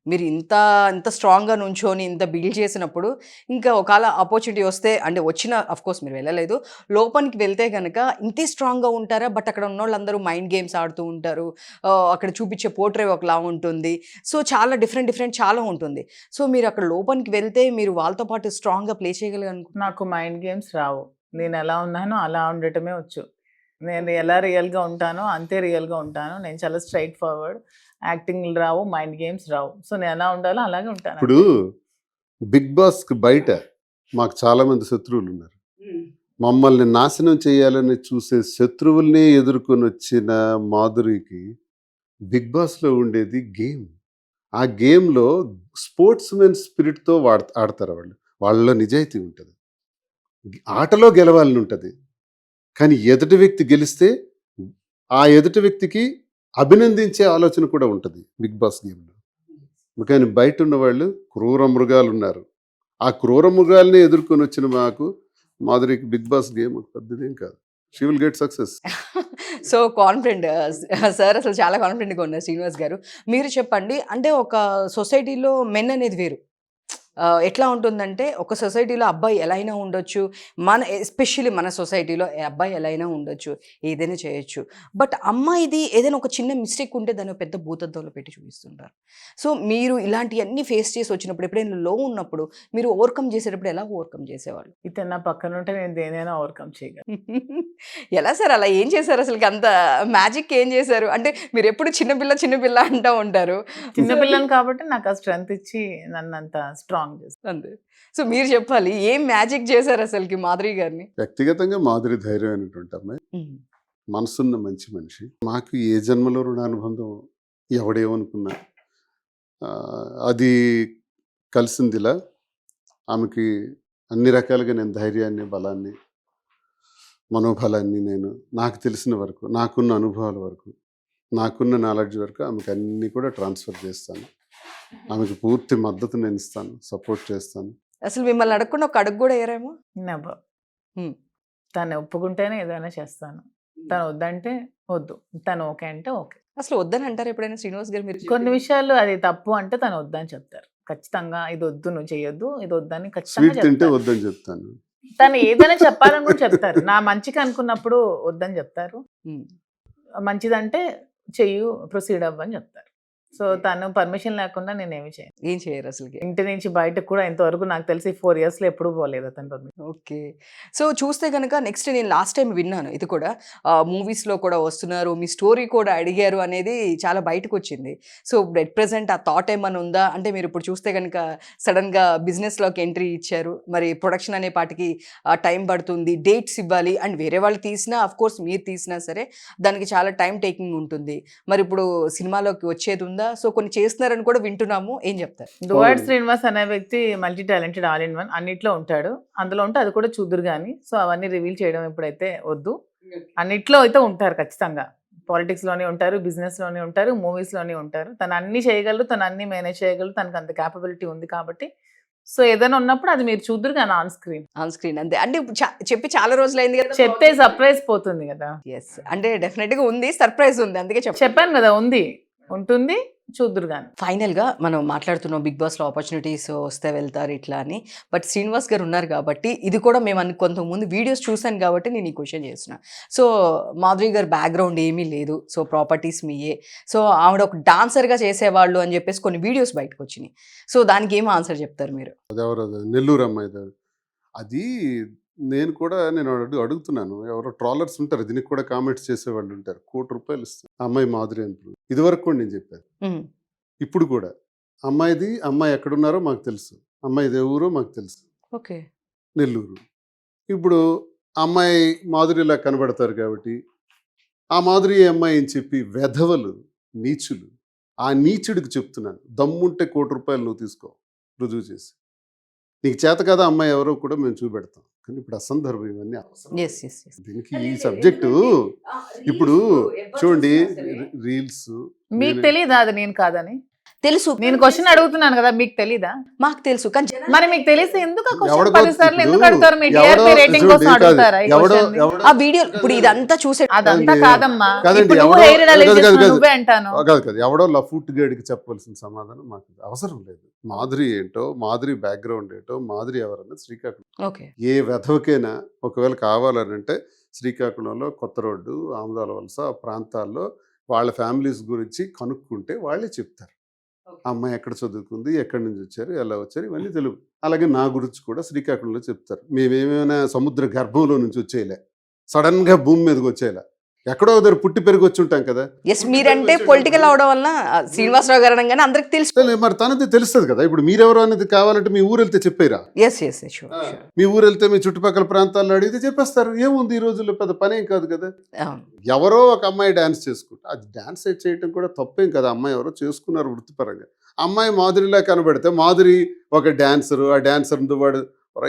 మీరు ఇంత స్ట్రాంగ్గా నుంచొని ఇంత బిల్డ్ చేసినప్పుడు ఇంకా ఒకవేళ ఆపర్చునిటీ వస్తే, అంటే వచ్చిన అఫ్కోర్స్ మీరు వెళ్ళలేదు, లోపలికి వెళ్తే కనుక ఇంతే స్ట్రాంగ్గా ఉంటారా? బట్ అక్కడ ఉన్న వాళ్ళందరూ మైండ్ గేమ్స్ ఆడుతూ ఉంటారు, అక్కడ చూపించే పోర్ట్రే ఒకలా ఉంటుంది, సో చాలా డిఫరెంట్ చాలా ఉంటుంది. సో మీరు అక్కడ లోపలికి వెళ్తే మీరు వాళ్ళతో పాటు స్ట్రాంగ్గా ప్లే చేయగలిగారు? నాకు మైండ్ గేమ్స్ రావు. నేను ఎలా ఉన్నానో అలా ఉండటమే వచ్చు. నేను ఎలా రియల్గా ఉంటానో అంతే రియల్గా ఉంటాను. నేను చాలా స్ట్రైట్ ఫార్వర్డ్. యాక్టింగ్లు రావు, మైండ్ గేమ్స్ రావు. సో నేను ఎలా ఉండాలో అలాగే ఉంటాను. ఇప్పుడు బిగ్ బాస్కి బయట మాకు చాలామంది శత్రువులు ఉన్నారు. మమ్మల్ని నాశనం చేయాలని చూసే శత్రువుల్ని ఎదుర్కొని వచ్చిన మాధురికి బిగ్ బాస్లో ఉండేది గేమ్. ఆ గేమ్లో స్పోర్ట్స్ మెన్ స్పిరిట్తో ఆడతారు వాళ్ళు. వాళ్ళలో నిజాయితీ ఉంటుంది, ఆటలో గెలవాలని ఉంటుంది. కానీ ఎదుటి వ్యక్తి గెలిస్తే ఆ ఎదుటి వ్యక్తికి అభినందించే ఆలోచన కూడా ఉంటుంది బిగ్ బాస్ గేమ్లో. కానీ బయట ఉన్న వాళ్ళు క్రూర మృగాలు ఉన్నారు. ఆ క్రూర మృగాల్ని ఎదుర్కొని వచ్చిన మాధురికి బిగ్ బాస్ గేమ్ పెద్దదేం కాదు. She will get success. So confident sir, అసలు చాలా కాన్ఫిడెంట్గా ఉన్నారు శ్రీనివాస్ గారు. మీరు చెప్పండి, అంటే ఒక సొసైటీలో మెన్ అనేది వేరు. ఎట్లా ఉంటుందంటే ఒక సొసైటీలో అబ్బాయి ఎలా అయినా ఉండొచ్చు, ఎస్పెషల్లీ మన సొసైటీలో అబ్బాయి ఎలా అయినా ఉండొచ్చు, ఏదైనా చేయొచ్చు. బట్ అమ్మాయిది ఏదైనా ఒక చిన్న మిస్టేక్ ఉంటే దాన్ని పెద్ద భూతద్దంలో పెట్టి చూపిస్తుంటారు. సో మీరు ఇలాంటివన్నీ ఫేస్ చేసి వచ్చినప్పుడు, ఎప్పుడైనా లో ఉన్నప్పుడు మీరు ఓవర్కమ్ చేసేటప్పుడు ఎలా ఓవర్కమ్ చేసేవాళ్ళు? ఇతను నా పక్కన ఉంటే నేను దేనైనా ఓవర్కమ్ చేయగలను. ఎలా సార్, అలా ఏం చేశారు అసలు? అంత మ్యాజిక్ ఏం చేశారు? అంటే మీరు ఎప్పుడు చిన్నపిల్ల చిన్నపిల్ల అంటూ ఉంటారు. చిన్నపిల్లని కాబట్టి నాకు ఆ స్ట్రెంత్ ఇచ్చి నన్ను అంత స్ట్రాంగ్ చేస్తుంది. అంతే. సో మీరు చెప్పాలి, ఏం మ్యాజిక్ చేశారు అసలుకి మాధురి గారిని? వ్యక్తిగతంగా మాధురి ధైర్యమైనటువంటి అమ్మాయి, మనసున్న మంచి మనిషి. మాకు ఏ జన్మలో రుణానుబంధం ఎవడేమనుకున్నా అది కలిసిందిలా. ఆమెకి అన్ని రకాలుగా నేను ధైర్యాన్ని, బలాన్ని, మనోబలాన్ని నేను నాకు తెలిసిన వరకు, నాకున్న అనుభవాల వరకు, నాకున్న నాలెడ్జ్ వరకు ఆమెకు అన్నీ కూడా ట్రాన్స్ఫర్ చేస్తాను. ఆమెకు పూర్తి మద్దతు నేను ఇస్తాను, సపోర్ట్ చేస్తాను. అసలు మిమ్మల్ని అడగకుండా ఒక అడుగు కూడా వేయరేమో? నెవర్. హ్మ్. తను ఒప్పుకుంటేనే ఏదైనా చేస్తాను. తను వద్దంటే వద్దు, తను ఓకే అంటే ఓకే. అసలు వద్దని అంటారు ఎప్పుడైనా శ్రీనివాస్ గారు? మీరు కొన్ని విషయాలు అది తప్పు అంటే తను వద్దని చెప్తారు. ఖచ్చితంగా ఇది వద్దు, నువ్వు చేయొద్దు, ఇది వద్దని స్వీట్ ఖచ్చితంగా తింటే చెప్తారు. వద్దని చెప్తాను. తను ఏదైనా చెప్పాలని కూడా చెప్తారు. నా మంచికి అనుకున్నప్పుడు వద్దని చెప్తారు, హ్మ్. మంచిదంటే చెయ్యు, ప్రొసీడ్ అవ్వని చెప్తారు. సో తను పర్మిషన్ లేకుండా నేనేమి చేయను. ఏం చేయరు అసలుకి? ఇంటి నుంచి బయటకు కూడా ఇంతవరకు నాకు తెలిసి 4 yearsలో ఎప్పుడూ పోలేదు అతని పర్మిషన్. ఓకే. సో చూస్తే గనక నెక్స్ట్ నేను లాస్ట్ టైం విన్నాను ఇది కూడా, మూవీస్లో కూడా వస్తున్నారు, మీ స్టోరీ కూడా అడిగారు అనేది చాలా బయటకు వచ్చింది. సో ఎట్ ప్రెసెంట్ ఆ థాట్ ఏమైనా ఉందా? అంటే మీరు ఇప్పుడు చూస్తే కనుక సడన్గా బిజినెస్లోకి ఎంట్రీ ఇచ్చారు, మరి ప్రొడక్షన్ అనే పాటికి టైం పడుతుంది, డేట్స్ ఇవ్వాలి, అండ్ వేరే వాళ్ళు తీసినా అఫ్ కోర్స్ మీరు తీసినా సరే దానికి చాలా టైం టేకింగ్ ఉంటుంది. మరి ఇప్పుడు సినిమాలోకి వచ్చేది ఉందా? సో కొన్ని చేస్తున్నారని కూడా వింటున్నాము, ఏం చెప్తారు? డువార్డ్ శ్రీనివాస్ అనే వ్యక్తి multi talented, all in one, అన్నిట్లో ఉంటాడు. అందులో ఉంటే అది కూడా చూద్దురు కానీ, సో అవన్నీ రివీల్ చేయడం ఇప్పుడైతే వద్దు. అన్నిట్లో అయితే ఉంటారు ఖచ్చితంగా. పాలిటిక్స్లోనే ఉంటారు, బిజినెస్లోనే ఉంటారు, మూవీస్లోనే ఉంటారు. తను అన్ని చేయగలరు, తను అన్ని మేనేజ్ చేయగలరు, తనకు అంత క్యాపబిలిటీ ఉంది కాబట్టి. సో ఏదైనా ఉన్నప్పుడు అది మీరు చూద్దురు కానీ ఆన్ స్క్రీన్. ఆన్ స్క్రీన్ అంతే. అంటే ఇప్పుడు చెప్పి చాలా రోజులు అయింది కదా, చెప్తే సర్ప్రైజ్ పోతుంది కదా. ఎస్ అంటే డెఫినెట్గా ఉంది, సర్ప్రైజ్ ఉంది, అందుకే చెప్పాను కదా, ఉంది, ఉంటుంది, చూద్దురు కానీ. ఫైనల్గా మనం మాట్లాడుతున్నాం బిగ్ బాస్లో ఆపర్చునిటీస్ వస్తే వెళ్తారు ఇట్లా అని. బట్ శ్రీనివాస్ గారు ఉన్నారు కాబట్టి, ఇది కూడా మేము కొంతమంది వీడియోస్ చూశాను కాబట్టి నేను ఈ క్వశ్చన్ చేస్తున్నా. సో మాధురి గారు బ్యాక్గ్రౌండ్ ఏమీ లేదు, సో ప్రాపర్టీస్ మీయే, సో ఆవిడ ఒక డాన్సర్గా చేసేవాళ్ళు అని చెప్పేసి కొన్ని వీడియోస్ బయటకు వచ్చినాయి. సో దానికి ఏం ఆన్సర్ చెప్తారు మీరు? అదెవరు, నెల్లూరు అమ్మాయి అది. నేను కూడా అడుగుతున్నాను, ఎవరో ట్రాలర్స్ ఉంటారు, దీనికి కూడా కామెంట్స్ చేసేవాళ్ళు ఉంటారు. ₹1,00,00,000 ఇస్తాను అమ్మాయి మాధురి అని. ఇదివరకు కూడా నేను చెప్పాను, ఇప్పుడు కూడా అమ్మాయి ఎక్కడున్నారో మాకు తెలుసు, అమ్మాయిది ఏ ఊరో మాకు తెలుసు, ఓకే, నెల్లూరు. ఇప్పుడు అమ్మాయి మాధురిలా కనబడతారు కాబట్టి ఆ మాధురి అమ్మాయి అని చెప్పి వెధవలు, నీచులు, ఆ నీచుడికి చెప్తున్నాను, దమ్ముంటే ₹1,00,00,000 నువ్వు తీసుకో, రుజువు చేసి. నీకు చేత కదా అమ్మాయి ఎవరో కూడా మేము చూపెడతాం. కానీ ఇప్పుడు అసందర్భం ఇవన్నీ అవసరం. దీనికి ఈ సబ్జెక్టు ఇప్పుడు చూడండి, రీల్స్. మీకు తెలీదా అది నేను కాదని? తెలుసు, నేను క్వశ్చన్ అడుగుతున్నాను కదా, మీకు తెలీదా? మాకు తెలుసు, కానీ మరి మీకు తెలిసి ఎందుకు ఆ క్వశ్చన్ ఎవడికో 10 సార్లు ఎందుకు ఇప్పుడు అడుగుతారు? మీ ఎవడో టీఆర్పీ రేటింగ్ కోసం చూడండి, అడుగుతారా ఈ ఎవడో క్వశ్చన్? ఎవడో ఆ వీడియో ఇప్పుడు ఇదంతా చూసే అదంతా కాదమ్మా. కాదండి, ఇప్పుడు నువ్వు ఎవడో హెయిర్ ఎలా కాదు, చేస్తున్నావు కాదు, నువ్వే అంటాను. కాదు ఎవడో లఫూట్ గేడికి చెప్పవలసిన సమాధానం మాకు అవసరం లేదు. మాధురి ఏంటో, మాధురి బ్యాక్గ్రౌండ్ ఏంటో, మాధురి ఎవరన్నా శ్రీకాకుళం. ఓకే, ఏ వెధవకైనా ఒకవేళ కావాలనంటే శ్రీకాకుళంలో కొత్త రోడ్డు, ఆముదాల వలస, ఆ ప్రాంతాల్లో వాళ్ళ ఫ్యామిలీస్ గురించి కనుక్కుంటే వాళ్ళే చెప్తారు. అమ్మాయి ఎక్కడ చదువుకుంది, ఎక్కడి నుంచి వచ్చారు, ఎలా వచ్చారు, ఇవన్నీ తెలుగు. అలాగే నా గురించి కూడా శ్రీకాకుళంలో చెప్తారు. మేమేమైనా సముద్ర గర్భంలో నుంచి వచ్చేయలే, సడన్గా భూమి మీదకి వచ్చేలా, ఎక్కడో దగ్గర పుట్టి పెరిగి వచ్చి ఉంటాం కదా. ఎస్, మీరంటే పొలిటికల్ అవడం వల్ల శ్రీనివాసరావు గారు అనగానే అందరికి తెలుసు. మరి తనది తెలుస్తుంది కదా. ఇప్పుడు మీరెవరో అనేది కావాలంటే మీ ఊరు వెళ్తే చెప్పారా? Yes, sure. మీ ఊరు వెళ్తే మీ చుట్టుపక్కల ప్రాంతాల్లో అడిగితే చెప్పేస్తారు. ఏముంది, ఈ రోజుల్లో పెద్ద పనేం కాదు కదా. ఎవరో ఒక అమ్మాయి డాన్స్ చేసుకుంటా, అది డాన్స్ చేయటం కూడా తప్పేం కదా. అమ్మాయి ఎవరో చేసుకున్నారు వృత్తిపరంగా. అమ్మాయి మాధురిలా కనబడితే, మాధురి ఒక డాన్సరు, ఆ డాన్సర్ వాడు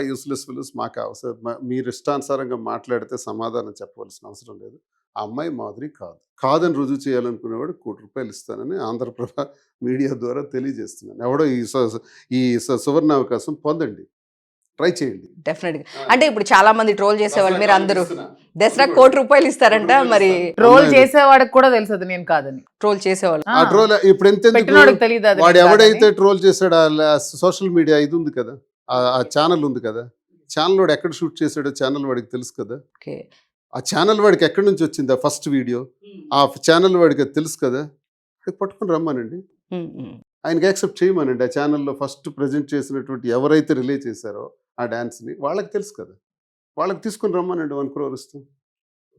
యూస్లెస్ ఫిల్స్ మాకు అవసరం మీరు ఇష్టానుసారంగా మాట్లాడితే సమాధానం చెప్పవలసిన అవసరం లేదు. ఆ అమ్మాయి మాదిరి కాదని రుజువు చేయాలనుకునేవాడు ₹1,00,00,000 ఇస్తానని ఆంధ్రప్రభ మీడియా ద్వారా తెలియజేస్తున్నాను. ఎవడో ఈ సువర్ణావకాశం పొందండి, ట్రై చేయండి. డెఫినెట్గా. అంటే ఇప్పుడు చాలా మంది ట్రోల్ చేసేవాళ్ళు మీరు అందరూ దసరా ₹1,00,00,000 ఇస్తారంట, మరి ట్రోల్ చేసేవాడికి కూడా తెలుసు అది నేను కాదని. ట్రోల్ చేసేవాళ్ళు ఆ ట్రోల్ ఇప్పుడు ఎంతెందుకు పెట్టినోడికి తెలియదు అది వాడు నేను ఎవడైతే కాదని. ట్రోల్ చేశాడో సోషల్ మీడియా ఇది ఉంది కదా, ఆ ఛానల్ ఉంది కదా, ఛానల్ వాడు ఎక్కడ షూట్ చేశాడో ఛానల్ వాడికి తెలుసు కదా. ఓకే. ఆ ఛానల్ వాడికి ఎక్కడి నుంచి వచ్చింది ఆ ఫస్ట్ వీడియో, ఆ ఛానల్ వాడికి అది తెలుసు కదా. అది పట్టుకుని రమ్మనండి, ఆయనకి యాక్సెప్ట్ చేయమనండి. ఆ ఛానల్లో ఫస్ట్ ప్రజెంట్ చేసినటువంటి ఎవరైతే రిలే చేశారో ఆ డ్యాన్స్ని వాళ్ళకి తెలుసు కదా, వాళ్ళకి తీసుకుని రమ్మనండి. 1 crore ఇస్తాం.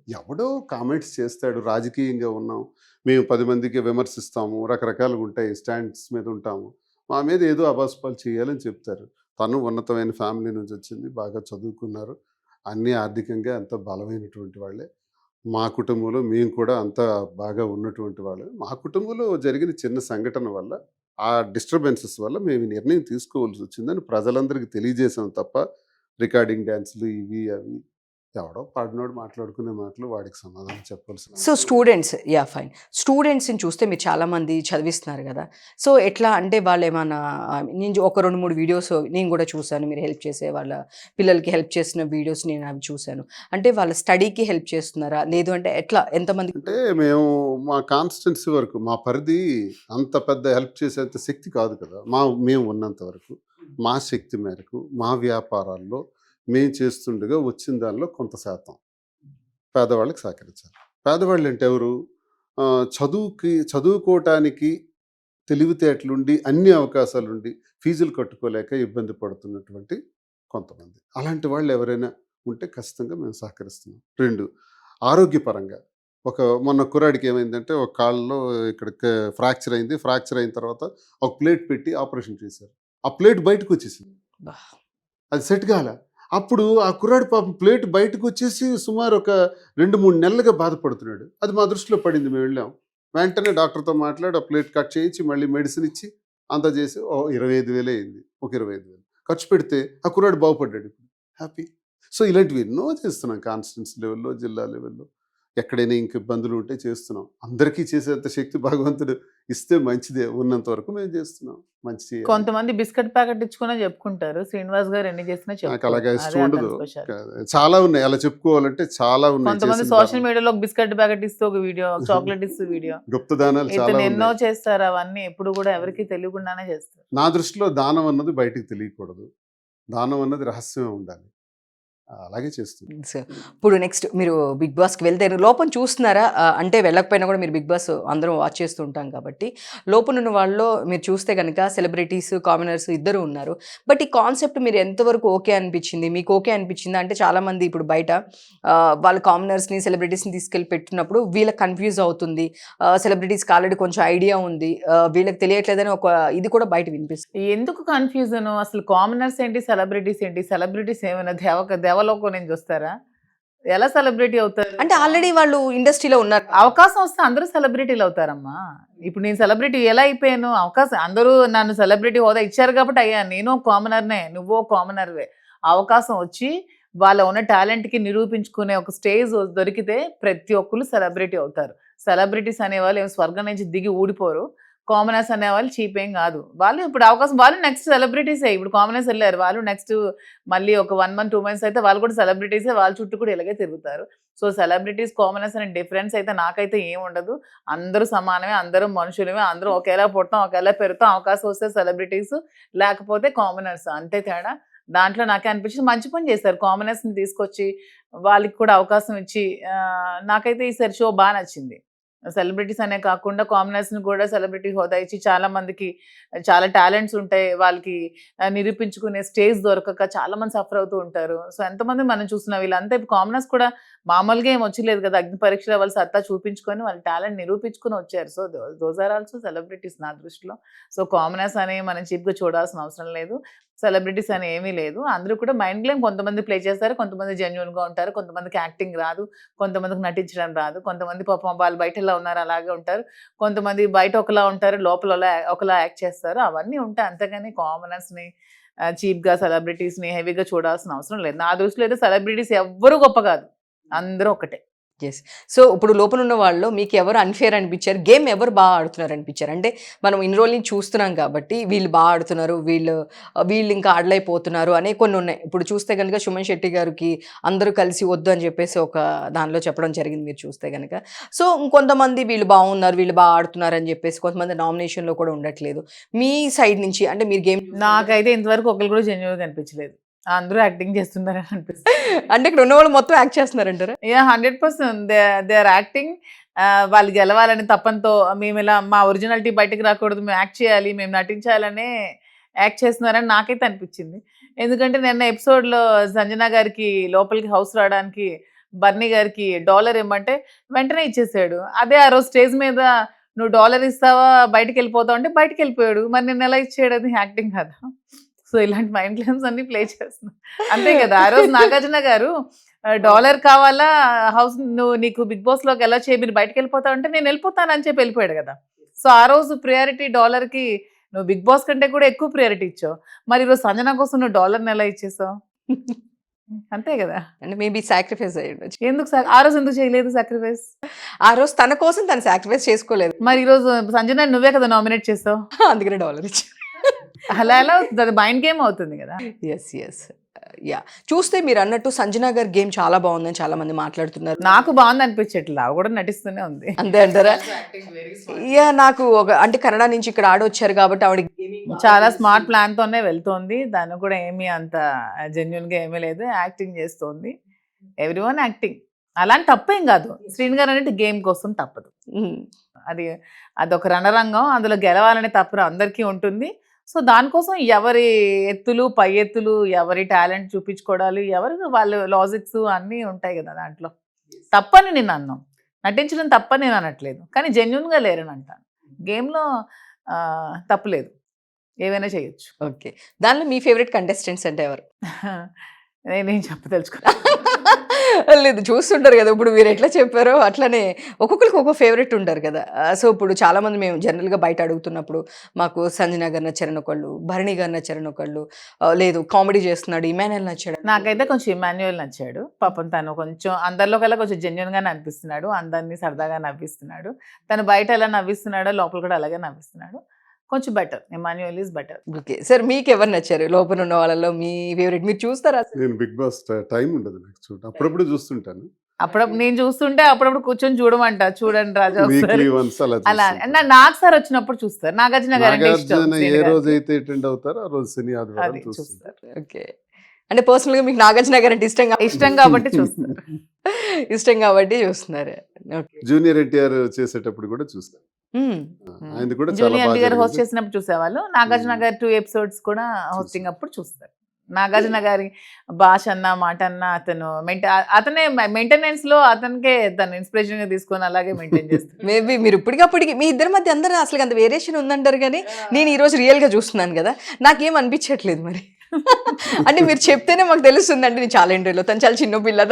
ఎవడో కామెంట్స్ చేస్తాడు, రాజకీయంగా ఉన్నాం మేము 10 మందికి విమర్శిస్తాము, రకరకాలుగా ఉంటాయి, స్టాండ్స్ మీద ఉంటాము, మా మీద ఏదో అబాస్పాలు చేయాలని చెప్తారు. తను ఉన్నతమైన ఫ్యామిలీ నుంచి వచ్చింది, బాగా చదువుకున్నారు, అన్నీ ఆర్థికంగా అంత బలమైనటువంటి వాళ్ళే. మా కుటుంబంలో మేము కూడా అంత బాగా ఉన్నటువంటి వాళ్ళే. మా కుటుంబంలో జరిగిన చిన్న సంఘటన వల్ల, ఆ డిస్టర్బెన్సెస్ వల్ల మేము ఈ నిర్ణయం తీసుకోవాల్సి వచ్చిందని ప్రజలందరికీ తెలియజేసాం తప్ప రికార్డింగ్ డ్యాన్సులు ఇవి అవి ఎవడో పాడినోడు మాట్లాడుకునే మాటలు వాడికి సమాధానం చెప్పాల్సిన సో స్టూడెంట్స్, ఫైన్, స్టూడెంట్స్ని చూస్తే మీరు చాలామంది చదివిస్తున్నారు కదా, సో ఎట్లా అంటే వాళ్ళు ఏమన్నా, నేను ఒక 2-3 వీడియోస్ నేను కూడా చూశాను, మీరు హెల్ప్ చేసే వాళ్ళ పిల్లలకి హెల్ప్ చేసిన వీడియోస్ నేను అవి చూశాను. అంటే వాళ్ళ స్టడీకి హెల్ప్ చేస్తున్నారా, లేదు అంటే ఎట్లా, ఎంతమంది? అంటే మేము మా కాన్స్టిట్యున్సీ వరకు మా పరిధి అంత పెద్ద హెల్ప్ చేసేంత శక్తి కాదు కదా. మేము ఉన్నంత వరకు మా శక్తి మేరకు మా వ్యాపారాల్లో మేము చేస్తుండగా వచ్చిన దానిలో కొంత శాతం పేదవాళ్ళకి సహకరించాలి. పేదవాళ్ళు అంటే ఎవరు? చదువుకోవటానికి తెలివితేటలుండి అన్ని అవకాశాలుండి ఫీజులు కట్టుకోలేక ఇబ్బంది పడుతున్నటువంటి కొంతమంది, అలాంటి వాళ్ళు ఎవరైనా ఉంటే ఖచ్చితంగా మేము సహకరిస్తున్నాం. 2, ఆరోగ్యపరంగా మొన్న కుర్రాడికి ఏమైందంటే ఒక కాళ్ళలో ఇక్కడ ఫ్రాక్చర్ అయింది. ఫ్రాక్చర్ అయిన తర్వాత ఒక ప్లేట్ పెట్టి ఆపరేషన్ చేశారు. ఆ ప్లేట్ బయటకు వచ్చేసింది, అది సెట్ కాల. అప్పుడు ఆ కుర్రాడు పాపం ప్లేట్ బయటకు వచ్చేసి సుమారు ఒక 2-3 నెలలుగా బాధపడుతున్నాడు. అది మా దృష్టిలో పడింది, మేము వెళ్ళాం. వెంటనే డాక్టర్తో మాట్లాడి ఆ ప్లేట్ కట్ చేయించి మళ్ళీ మెడిసిన్ ఇచ్చి అంతా చేసి 25,000 అయింది. ఒక 25,000 ఖర్చు పెడితే ఆ కుర్రాడు బాగుపడ్డాడు, ఇప్పుడు హ్యాపీ. సో ఇలాంటివి ఎన్నో చేస్తున్నాం కాన్స్టిట్యున్సీ లెవెల్లో, జిల్లా లెవెల్లో, ఎక్కడైనా ఇంక ఇబ్బందులు ఉంటే చేస్తున్నాం. అందరికీ చేసేంత శక్తి భగవంతుడు ఇస్తే మంచిదే, ఉన్నంత వరకు మేము చేస్తున్నాం. మంచి చేయాలి. కొంతమంది బిస్కెట్ ప్యాకెట్ ఇచ్చుకునే చెప్పుకుంటారు, శ్రీనివాస్ గారు ఎన్ని చేసినా నాకు చెప్పుకోరు. అలాగా అదే ఇష్టం ఉండదు. అతని స్పెషాలిటీ. చాలా ఉన్నాయి, అలా చెప్పుకోవాలంటే చాలా ఉన్నాయి. కొంతమంది చేసిన సోషల్ దానాలు, మీడియాలో ఒక బిస్కెట్ ప్యాకెట్ ఇస్తూ ఒక వీడియో, చాక్లెట్ ఇస్తూ వీడియో, గుప్తదానాలు చాలా ఇతను ఎన్నో ఉన్నాయి. చేస్తారు. అవన్నీ ఎప్పుడు కూడా ఎవరికి తెలియకుండానే చేస్తారు. నా దృష్టిలో దానం అన్నది బయటికి తెలియకూడదు, దానం అన్నది రహస్యమే ఉండాలి. అలాగే చేస్తుంది. సో ఇప్పుడు నెక్స్ట్ మీరు బిగ్ బాస్కి వెళ్తే లోపల చూస్తున్నారా? అంటే వెళ్ళకపోయినా కూడా మీరు బిగ్ బాస్ అందరం వాచ్ చేస్తూ ఉంటాం కాబట్టి, లోపల ఉన్న వాళ్ళలో మీరు చూస్తే కనుక సెలబ్రిటీస్, కామనర్స్ ఇద్దరు ఉన్నారు. బట్ ఈ కాన్సెప్ట్ మీరు ఎంతవరకు ఓకే అనిపించింది, మీకు ఓకే అనిపించిందా? అంటే చాలామంది ఇప్పుడు బయట వాళ్ళ కామనర్స్ని, సెలబ్రిటీస్ని తీసుకెళ్ళి పెట్టినప్పుడు వీళ్ళకి కన్ఫ్యూజ్ అవుతుంది, సెలబ్రిటీస్కి ఆల్రెడీ కొంచెం ఐడియా ఉంది, వీళ్ళకి తెలియట్లేదని ఒక ఇది కూడా బయట వినిపిస్తుంది. ఎందుకు కన్ఫ్యూజన్? అసలు కామనర్స్ ఏంటి, సెలబ్రిటీస్ ఏంటి? సెలబ్రిటీస్ ఏమైనా దేవలోకం నుంచి వస్తారా? ఎలా సెలబ్రిటీ అవుతారు? అంటే ఆల్రెడీ వాళ్ళు ఇండస్ట్రీలో ఉన్నారు. అవకాశం వస్తే అందరూ సెలబ్రిటీలు అవుతారమ్మా. ఇప్పుడు నేను సెలబ్రిటీ ఎలా అయిపోయాను? అవకాశం, అందరూ నన్ను సెలబ్రిటీ హోదా ఇచ్చారు కాబట్టి అయ్యాను. నేను కామనర్నే, నువ్వు కామనర్వే. అవకాశం వచ్చి వాళ్ళ ఉన్న టాలెంట్కి నిరూపించుకునే ఒక స్టేజ్ దొరికితే ప్రతి ఒక్కరు సెలబ్రిటీ అవుతారు. సెలబ్రిటీస్ అనేవాళ్ళు ఏం స్వర్గం నుంచి దిగి ఊడిపోరు. కామనర్స్ అనేవాళ్ళు చీప్ ఏం కాదు. వాళ్ళు ఇప్పుడు అవకాశం, వాళ్ళు నెక్స్ట్ సెలబ్రిటీసే. ఇప్పుడు కామనర్స్ వెళ్ళారు, వాళ్ళు నెక్స్ట్ మళ్ళీ ఒక 1 month 2 months అయితే వాళ్ళు కూడా సెలబ్రిటీసే, వాళ్ళ చుట్టూ కూడా ఇలాగే తిరుగుతారు. సో సెలబ్రిటీస్, కామనర్స్ అనే డిఫరెన్స్ అయితే నాకైతే ఏం ఉండదు. అందరూ సమానమే, అందరూ మనుషులమే, అందరూ ఒకేలా పుడతాం, ఒకేలా పెరుగుతాం. అవకాశం వస్తే సెలబ్రిటీస్, లేకపోతే కామనర్స్, అంతే తేడా. దాంట్లో నాకే అనిపించింది మంచి పని చేశారు, కామనర్స్ని తీసుకొచ్చి వాళ్ళకి కూడా అవకాశం ఇచ్చి. నాకైతే ఈసారి షో బాగా నచ్చింది. సెలబ్రిటీస్ అనే కాకుండా కామనర్స్ని కూడా సెలబ్రిటీ హోదా ఇచ్చి, చాలా మందికి చాలా టాలెంట్స్ ఉంటాయి, వాళ్ళకి నిరూపించుకునే స్టేజ్ దొరకక చాలా మంది సఫర్ అవుతూ ఉంటారు. సో ఎంతమంది మనం చూస్తున్నాం. వీళ్ళంతా ఇప్పుడు కామనర్స్ కూడా మామూలుగా ఏం వచ్చలేదు కదా, అగ్ని పరీక్షలో వాళ్ళు సత్తా చూపించుకొని వాళ్ళ టాలెంట్ నిరూపించుకొని వచ్చారు. So those are also celebrities నా దృష్టిలో. సో కామనర్స్ అనే మనం చీప్గా చూడాల్సిన అవసరం లేదు. సెలబ్రిటీస్ అని ఏమీ లేదు. అందరూ కూడా మైండ్ గేమ్ కొంతమంది ప్లే చేస్తారు. కొంతమంది జెన్యూన్‌గా ఉంటారు. కొంతమందికి యాక్టింగ్ రాదు. కొంతమందికి నటించడం రాదు. కొంతమంది పాపం వాళ్ళు బయట ఎలా ఉన్నారు అలాగే ఉంటారు. కొంతమంది బయట ఒకలా ఉంటారు. లోపల ఒకలా యాక్ట్ చేస్తారు. అవన్నీ ఉంటాయి. అంతేగాని కామనర్స్‌ని చీప్‌గా సెలబ్రిటీస్‌ని హెవీగా చూడాల్సిన అవసరం లేదు. నా దృష్టిలో అయితే సెలబ్రిటీస్ ఎవ్వరు గొప్ప కాదు. అందరూ ఒకటే. యెస్. సో, ఇప్పుడు లోపలున్న వాళ్ళలో మీకెవరు అన్‌ఫెయిర్ అనిపిచ్చారు? గేమ్ ఎవరు ఆడుతున్నారు అనిపిచ్చారు? అంటే మనం ఇన్ని రోజుల నుంచి చూస్తున్నాం కాబట్టి, వీళ్ళు ఆడుతున్నారు, వీళ్ళింకా ఆడలేకపోతున్నారు అనే కొన్నున్నాయి. ఇప్పుడు చూస్తే గనుక 'సుమన్ శెట్టి' గారికి అందరూ కలిసి వద్దు అని చెప్పేసి ఒక దానిలో చెప్పడం జరిగింది మీరు చూస్తే గనక. సో, ఇంకొంతమంది వీళ్ళు బాగున్నారు, వీళ్ళు ఆడుతున్నారు అని చెప్పేసి కొంతమంది నామినేషన్‌లో కూడా ఉండట్లేదు. మీ సైడ్ నుంచి అంటే మీరు గేమ్ నాకైతే ఇంతవరకు ఒకళ్ళు కూడా జెన్యూన్‌గా అనిపించలేదు. అందరూ యాక్టింగ్ చేస్తున్నారని అనిపిస్తుంది. అంటే ఇక్కడ ఉన్నవాళ్ళు మొత్తం యాక్ట్ చేస్తున్నారంటారా? యాహ్! 100% they are acting. వాళ్ళు గెలవాలని తపనతో మేమిలా మా ఒరిజినాలిటీ బయటకి రాకూడదు, మేము యాక్ట్ చేయాలి, మేము నటించాలనే యాక్ట్ చేస్తున్నారని నాకైతే అనిపించింది. ఎందుకంటే నిన్న ఎపిసోడ్‌లో సంజన గారికి లోపలికి హౌస్ రావడానికి బర్నీ గారికి డాలర్ ఇమ్మంటే వెంటనే ఇచ్చేసాడు. అదే ఆ రోజు స్టేజ్ మీద నువ్వు డాలర్ ఇస్తావా బయటికెళ్ళిపోతావు అంటే బయటికెళ్ళిపోయాడు. మరి నిన్నెలా ఇచ్చాడు? అది యాక్టింగ్ కదా! సో, ఇలాంటి మైండ్ గేమ్స్ అన్నీ ప్లే చేస్తున్నారు. అంతే కదా! ఆ రోజు నాగార్జున గారు డాలర్ కావాలా హౌస్ నీకు బిగ్ బాస్‌లోకి ఎలా మీరు బయటికెళ్ళిపోతావు అంటే నేను వెళ్ళిపోతానని చెప్పి వెళ్ళిపోయాడు కదా! సో, ఆ రోజు ప్రియారిటీ డాలర్‌కి నువ్వు బిగ్ బాస్ కంటే కూడా ఎక్కువ ప్రియారిటీ ఇచ్చావు. మరి ఈరోజు సంజన కోసం నువ్వు డాలర్‌ని ఎలా ఇచ్చేసావు? అంతే కదా! అంటే మేబీ సాక్రిఫైస్ అయ్యుండొచ్చు. ఆ రోజు ఎందుకు చేయలేదు సాక్రిఫైస్? ఆ రోజు తన కోసం తను సాక్రిఫైస్ చేసుకోలేదు. మరి ఈరోజు సంజన నువ్వే కదా నామినేట్ చేసావు. అందుకనే డాలర్ ఇచ్చారు. అలా ఎలా అవుతుంది? అది మైండ్ గేమ్ అవుతుంది కదా! యెస్. యాహ్! చూస్తే మీరన్నట్టు 'సంజన' గారి గేమ్ చాలా బావుందని చాలా మంది మాట్లాడుతున్నారు. నాకు బాగుంది అనిపించట్లేదు. ఆమె కూడా నటిస్తూనే ఉంది. అంతే అంటారా? యాహ్! నాకు అంటే కన్నడ నుంచి ఇక్కడ ఆడొచ్చారు కాబట్టి ఆవిడ చాలా స్మార్ట్ ప్లాన్ తోనే వెళ్తోంది. దానికి కూడా ఏమీ అంత జెన్యూన్ గా ఏమీ లేదు. యాక్టింగ్ చేస్తోంది. Everyone acting. అలాంటి తప్పేం కాదు. శ్రీను గారు అనేది గేమ్ కోసం తప్పదు. హ్మ్. అది అదొక రణరంగం. అందులో గెలవాలనే తపన అందరికీ ఉంటుంది. సో, దానికోసం ఎవరి ఎత్తులు, పై ఎత్తులు, ఎవరి టాలెంట్ చూపించుకోవడాలు, ఎవరు వాళ్ళ లాజిక్స్ అన్నీ ఉంటాయి కదా దాంట్లో. తప్పని నేను అన్నాను. నటించడం తప్పని నేను అనట్లేదు. కానీ జెన్యూన్‌గా లేరని అంటాను. గేమ్‌లో తప్పు లేదు. ఏవైనా చేయొచ్చు. ఓకే. దానిలో మీ ఫేవరెట్ కంటెస్టెంట్స్ అంటే ఎవరు? నేనేం చెప్పదలుచుకోలేదు. లేదు చూస్తుంటారు కదా! ఇప్పుడు మీరు ఎట్లా చెప్పారో అట్లనే ఒక్కొక్కరికి ఒక్కొక్క ఫేవరెట్ ఉంటారు కదా! సో, ఇప్పుడు చాలామంది మేము జనరల్‌గా బయట అడుగుతున్నప్పుడు మాకు 'సంజన' గారు నచ్చారని ఒకళ్ళు, 'భరణి' గారు నచ్చారని ఒకళ్ళు, లేదు కామెడీ చేస్తున్నాడు 'ఇమాన్యుయల్' నచ్చాడు. నాకైతే కొంచెం ఇమాన్యుయల్ నచ్చాడు. పాపం తను కొంచెం అందరిలో కల్లా కొంచెం జెన్యూన్‌గానే అనిపిస్తున్నాడు. అందరిని సరదాగా నవ్విస్తున్నాడు. తను బయట ఎలా నవ్విస్తున్నాడో లోపల కూడా అలాగే నవ్విస్తున్నాడు. కొంచెం better. Emmanuel is better. Okay. Sir మీకెవరు నచ్చారు? లోపల ఉన్న వాళ్ళలో మీ ఫేవరెట్ మీరు చూస్తారా? నేను బిగ్ బాస్ టైం ఉండదు నాకు చూడటం. అప్పుడప్పుడు చూస్తుంటాను. అప్పుడప్పుడు నేను చూస్తుంటే అప్పుడప్పుడు కూర్చొని చూడమంట. చూడండి రాజా ఒకసారి. వీక్లీ వన్స్ అలా అలా చూస్తుంటాను. నాగ్ సార్ వచ్చినప్పుడు చూస్తారు. నాగార్జున గారు అంటే ఇష్టం. నాగార్జున ఏ శ్రీను గారికి. రోజైతే అటెండ్ అవుతారో ఆ రోజు శని ఆదివారం అది చూస్తుంటాను. చూస్తారు. ఓకే. అంటే పర్సనల్‌గా మీకు 'నాగార్జున' గారు అంటే ఇష్టం ఇష్టం కాబట్టి చూస్తారు. ఇష్టం కాబట్టి చూస్తున్నారు. ఓకే. జూనియర్ ఎన్టీఆర్ చేసేటప్పుడు కూడా చూస్తాను. హ్మ్. ఆయనది కూడా చాలా జూనియర్ బాగా గారు హోస్ట్ జరిగింది. చేసినప్పుడు చూసేవాళ్ళు. నాగార్జున గారు 2 ఎపిసోడ్స్ కూడా హోస్టింగ్ అప్పుడు చూస్తారు. నాగార్జున గారి భాష అన్న, మాట అన్న అతను అతనే మెయింటెనెన్స్‌లో అతనికే తను ఇన్స్పిరేషన్‌గా తీసుకొని అలాగే మెయింటైన్ చేస్తారు. మేబీ మీరు ఇప్పటికప్పటికి మీ ఇద్దరి మధ్య అందరూ అసలు అంత వేరియేషన్ ఉందంటారు గానీ, నేను ఈరోజు రియల్‌గా చూస్తున్నాను గదా! నాకేం అనిపించట్లేదు మరి. అంటే మీరు చెప్తేనే మాకు తెలుస్తుంది. అంటే నేను చాలా ఇంటర్వ్యూలో తను చాలా చిన్న పిల్ల,